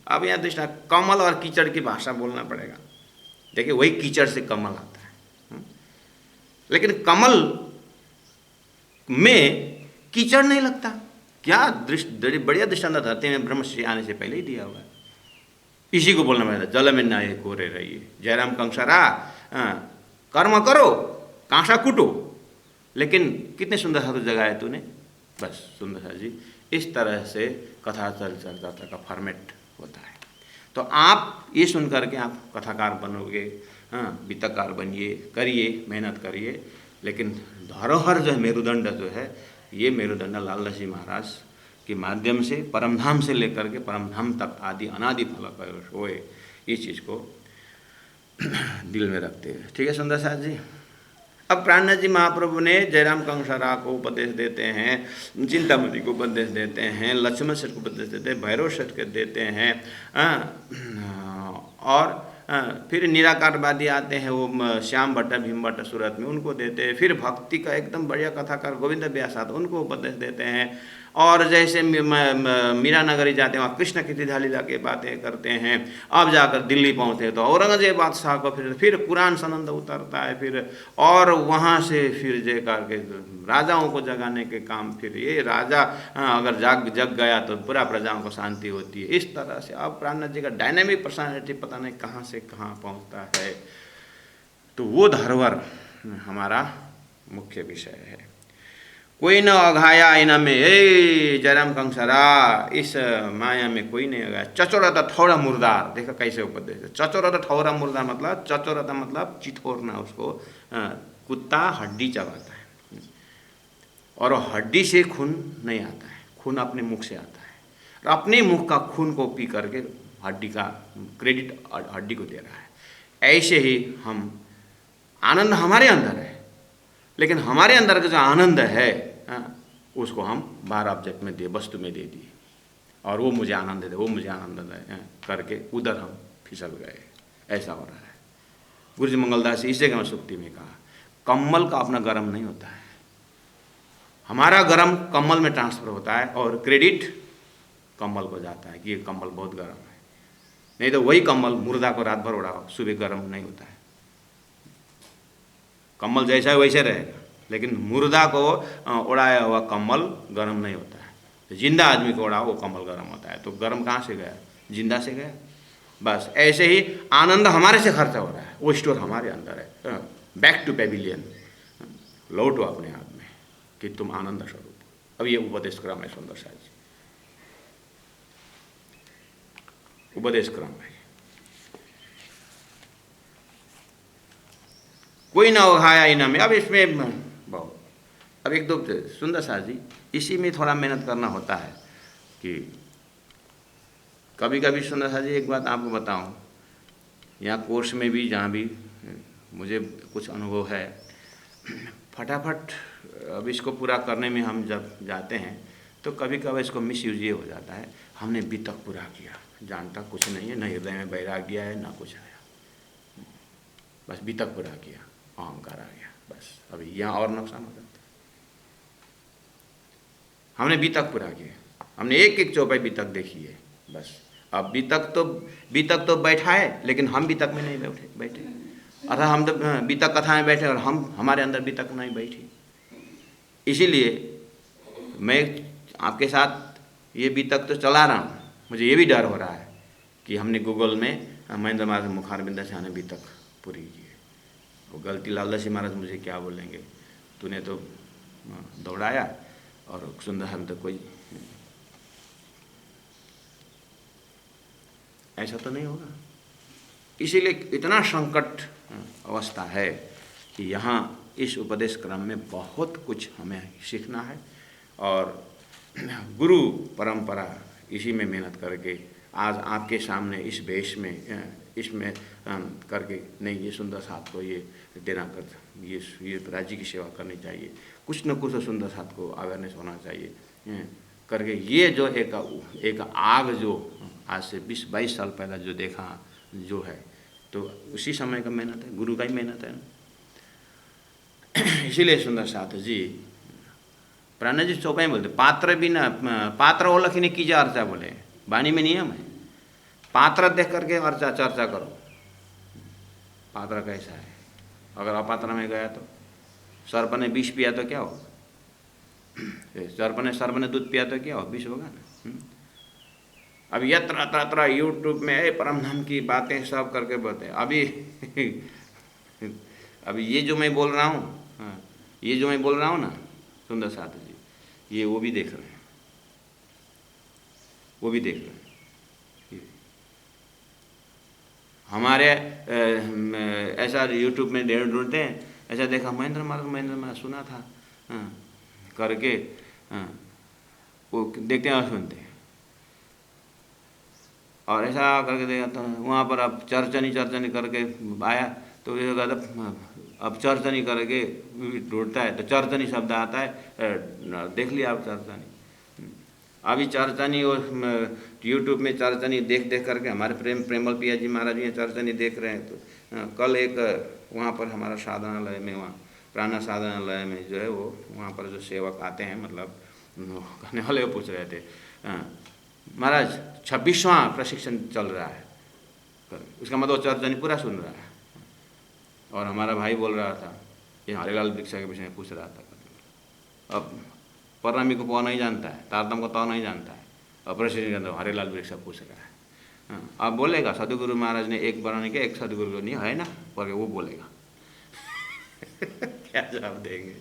अब यहाँ दृष्टा कमल और कीचड़ की भाषा बोलना पड़ेगा। देखिए वही कीचड़ से कमल आता है, लेकिन कमल में कीचड़ नहीं लगता। क्या बढ़िया दृष्टांत धरती में ब्रह्मश्री आने से पहले ही दिया हुआ है। इसी को बोलना पड़ता, जल में ना ये कोरे रहिए। जयराम कंसरा, कर्म करो कांसा कूटो, लेकिन कितने सुंदर सा तो जगह है तूने। बस सुंदर सा जी, इस तरह से कथा चर्चा का फॉर्मेट होता है। तो आप ये सुन करके आप कथाकार बनोगे, वित्तकार बनिए, करिए, मेहनत करिए, लेकिन धरोहर जो है, मेरुदंड जो है, ये मेरुदंड लाल जी महाराज के माध्यम से परमधाम से लेकर के परमधाम तक आदि अनादि फल होए, इस चीज़ को दिल में रखते हैं। ठीक है सुंदर साथ जी। अब प्राणनाथ जी महाप्रभु ने जयराम कंसरा को उपदेश देते हैं, चिंतामणि को उपदेश देते हैं, लक्ष्मण सेठ को उपदेश देते हैं, भैरव सेठ को देते हैं, और फिर निराकारवादी आते हैं, वो श्याम भट्टा भीम भट्टा सूरत में, उनको देते हैं। फिर भक्ति का एकदम बढ़िया कथाकार गोविंद व्यास आते, उनको उपदेश देते हैं। और जैसे मीरा नगरी जाते हैं वहाँ कृष्ण की लीला लीला की बातें करते हैं। अब जाकर दिल्ली पहुँचते हैं तो औरंगजेब बादशाह को फिर कुरान सनंद उतरता है, फिर और वहाँ से फिर जय करके राजाओं को जगाने के काम, फिर ये राजा अगर जग गया तो पूरा प्रजाओं को शांति होती है। इस तरह से अब प्राणनाथ जी का डायनेमिक पर्सनालिटी पता नहीं कहाँ से कहाँ पहुँचता है। तो वो धरोहर हमारा मुख्य विषय है। कोई न अघाया इन में, ए जयराम कंसरा, इस माया में कोई नहीं अघाया। चचोरता ठौरा मुर्दार, देखो कैसे उपदेश। चचोरता ठौरा मुर्दार मतलब, चचोरता मतलब चिथोरना, उसको कुत्ता हड्डी चबाता है और हड्डी से खून नहीं आता है, खून अपने मुख से आता है, और अपने मुख का खून को पी करके हड्डी का क्रेडिट हड्डी को दे रहा है। ऐसे ही हम, आनंद हमारे अंदर है, लेकिन हमारे अंदर का जो आनंद है उसको हम बाहर ऑब्जेक्ट में दे, वस्तु में दे दिए, और वो मुझे आनंद दे, वो मुझे आनंद दे करके उधर हम फिसल गए। ऐसा हो रहा है। गुरु जी मंगलदास इसे मैं सुक्ति में कहा, कम्बल का अपना गर्म नहीं होता है, हमारा गर्म कम्बल में ट्रांसफर होता है और क्रेडिट कम्बल को जाता है कि ये कम्बल बहुत गर्म है। नहीं तो वही कम्बल मुर्दा को रात भर उड़ाओ, सुबह गर्म नहीं होता है। कम्बल जैसा है वैसे रहेगा, लेकिन मुर्दा को उड़ाया हुआ कम्बल गर्म नहीं होता है। तो जिंदा आदमी को उड़ाओ वो कम्बल गर्म होता है। तो गर्म कहाँ से गया? जिंदा से गया। बस ऐसे ही आनंद हमारे से खर्चा हो रहा है, वो स्टोर हमारे अंदर है। बैक टू पेविलियन, लौटो अपने आप में कि तुम आनंद स्वरूप। अब ये उपदेश क्रम है सुंदर साथ जी, उपदेश क्रम है। कोई ना उघाया इन में। अब इसमें बहुत, अब एक दो सुंदर साथ जी, इसी में थोड़ा मेहनत करना होता है कि कभी कभी सुंदर साथ जी एक बात आपको बताऊं, यहाँ कोर्स में भी जहाँ भी मुझे कुछ अनुभव है, फटाफट अब इसको पूरा करने में हम जब जाते हैं तो कभी कभी इसको मिस यूज ये हो जाता है, हमने अभी तक पूरा किया, जानता कुछ नहीं है, न हृदय में वैराग्य है ना कुछ है, बस अभी तक पूरा किया, अहंकार आ गया, बस अभी यहाँ और नुकसान हो जाता है। हमने अभी तक पूरा किया, हमने एक एक चौपाई अभी तक देखी है, बस अब अभी तक तो बैठा है, लेकिन हम अभी तक में नहीं बैठे, अर्थात हम तो अभी तक कथा में बैठे और हम हमारे अंदर अभी तक नहीं बैठी। इसीलिए मैं आपके साथ ये अभी तक तो चला रहा हूँ, मुझे ये भी डर हो रहा है कि हमने गूगल में महेंद्र महाराज मुखारबिंद से हमने अभी तक पूरी की है, वो गलती लालदासी महाराज मुझे क्या बोलेंगे, तूने तो दौड़ाया और सुंदर हम तो कोई, ऐसा तो नहीं होगा। इसीलिए इतना संकट अवस्था है कि यहाँ इस उपदेश क्रम में बहुत कुछ हमें सीखना है, और गुरु परंपरा इसी में मेहनत करके आज आपके सामने इस वेश में इसमें करके, नहीं ये सुंदर साथ को ये देना कर, ये राज्य की सेवा करनी चाहिए, कुछ न कुछ सुंदर साथ को अवेयरनेस होना चाहिए करके, ये जो एक आग जो आज से 20-22 साल पहले जो देखा जो है, तो उसी समय का मेहनत है, गुरु का ही मेहनत है ना। इसीलिए सुंदर साथ जी प्राण जी चौपाई बोलते, पात्र बिना पात्र हो लखीने कीजिए अर्चा, बोले वाणी में नियम है, पात्र देख करके अर्चा चर्चा करो, पात्र कैसा है। अगर अपात्र में गया तो सर्प ने विष पिया तो क्या हो, सर्प ने दूध पिया तो क्या हो, विष होगा ना। अब यत्र तत्र यूट्यूब में परमधाम की बातें सब करके बोलते हैं। अभी ये जो मैं बोल रहा हूँ, ये जो मैं बोल रहा हूँ ना सुंदर साथ जी, ये वो भी देख रहे हैं, वो भी देख रहे हैं। हमारे ऐसा यूट्यूब में ढूंढते हैं, ऐसा देखा महेंद्र महाराज सुना था करके, वो देखते हैं और सुनते हैं, और ऐसा करके देखा तो वहाँ पर अब चर्चनी करके आया तो ये कहता, अब चर्चनी करके ढूंढता है तो चर्चनी शब्द आता है, देख लिया आप चर्चनी। अभी चर्चनी और यूट्यूब में चर्चनी देख करके हमारे प्रेमल पिया जी महाराज ये चर्चनी देख रहे हैं। तो कल एक वहाँ पर हमारा साधनालय में, वहाँ प्राणा साधनालय में जो है वो वहाँ पर जो सेवक आते हैं, मतलब करने वाले वो पूछ रहे थे, महाराज 26वां प्रशिक्षण चल रहा है, उसका मतलब चर्चा नहीं पूरा सुन रहा है। और हमारा भाई बोल रहा था, ये हरिलाल वृक्षा के विषय में पूछ रहा था। अब परनामी को पौ नहीं जानता है, तारतम को तौ नहीं जानता है, और प्रशिक्षण के हरिलाल वृक्षा पूछ रहा है। अब बोलेगा सदगुरु महाराज ने एक बनाने के, एक सदगुरु को नहीं है ना, पर वो बोलेगा क्या जवाब देंगे?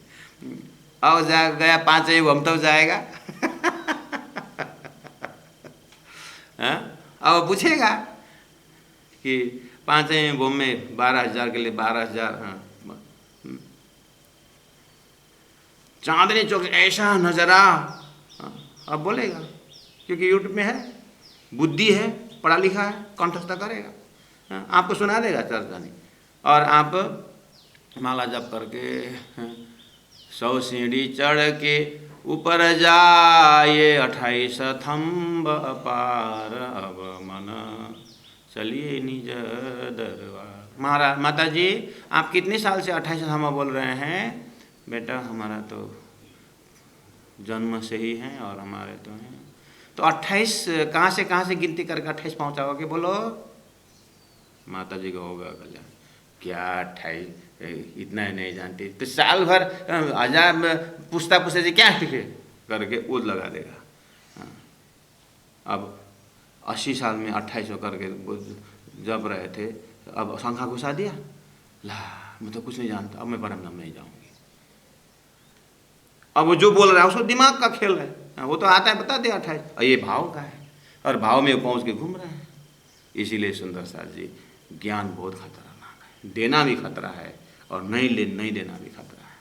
आओ जा गया 5 हम तब जाएगा अब पूछेगा कि 5 बम में 12,000 के लिए 12,000, चांदनी चौक ऐसा नजरा, अब बोलेगा, क्योंकि यूट्यूब में है, बुद्धि है, पढ़ा लिखा है, कंठस्थ करेगा, आपको सुना देगा चर्चा नहीं। और आप माला जप करके 100 सीढ़ी चढ़ के ऊपर जाए 28 थम्ब अपार, अब मन चलिए निज दरबार। महाराज माता जी आप कितने साल से 28 थम्ब बोल रहे हैं? बेटा हमारा तो जन्म से ही है, और हमारे तो हैं। तो 28 कहाँ से गिनती करके 28 पहुँचाओगे? बोलो। माता जी को होगा कल्याण, क्या 28 इतना ही नहीं जानती, तो साल भर 1000 पूछता जी क्या टिके करके उद लगा देगा। अब 80 साल में 28 करके जप रहे थे, अब संख्या घुसा दिया, ला मैं तो कुछ नहीं जानता, अब मैं परम धाम नहीं जाऊंगी। अब वो जो बोल रहा है उसको दिमाग का खेल है, वो तो आता है बता दे 28, और ये भाव का है, और भाव में पहुंच के घूम रहे हैं। इसीलिए सुंदर साथ जी ज्ञान बहुत खतरनाक है, देना भी खतरा है और नहीं देना भी खतरा है।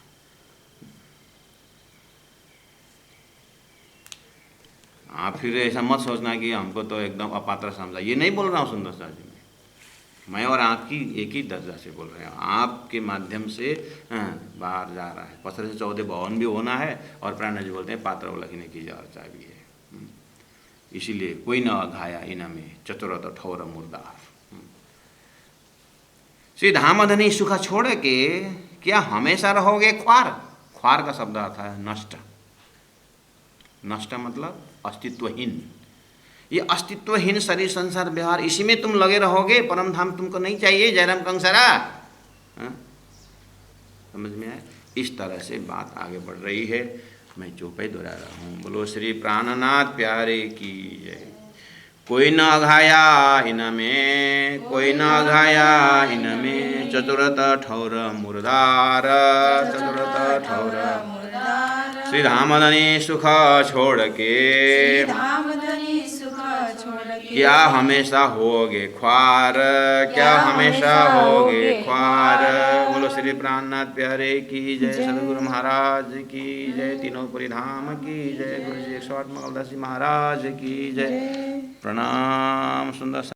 आप फिर ऐसा मत सोचना कि हमको तो एकदम अपात्र समझा, ये नहीं बोल रहा हूँ सुंदर साथ जी, मैं और आपकी एक ही दर्जा से बोल रहे हैं। आपके माध्यम से बाहर जा रहा है, 15 से 14 भवन भी होना है, और प्राण जी बोलते हैं पात्र लखने की चर्चा भी है। इसीलिए कोई न घाया इनमें चतुरत ठौर मुर्दार। श्री धामधनी सुख छोड़ के क्या हमेशा रहोगे ख्वार? ख्वार का शब्द आता है नष्ट। नष्ट मतलब अस्तित्वहीन। ये अस्तित्वहीन शरीर संसार व्यवहार, इसी में तुम लगे रहोगे, परम धाम तुमको नहीं चाहिए जयराम कंसरा। समझ में आए? इस तरह से बात आगे बढ़ रही है, मैं चुप ही दोहरा रहा हूँ। बोलो श्री प्राणनाथ प्यारे की जय। कोई न अघाया इनमें, कोई न अघाया इनमें, चतुरत ठौर मुर्दार, चतुरत ठौर मुर्दार। श्री धामधनी सुख छोड़ के क्या हमेशा होगे ख्वार, क्या हमेशा होगे ख्वार। बोलो श्री प्राणनाथ प्यारे की जय, सदगुरु महाराज की जय, तीनों पुरी धाम की जय, गुरु जी 108 मंगलदास जी महाराज की जय। प्रणाम सुंदर।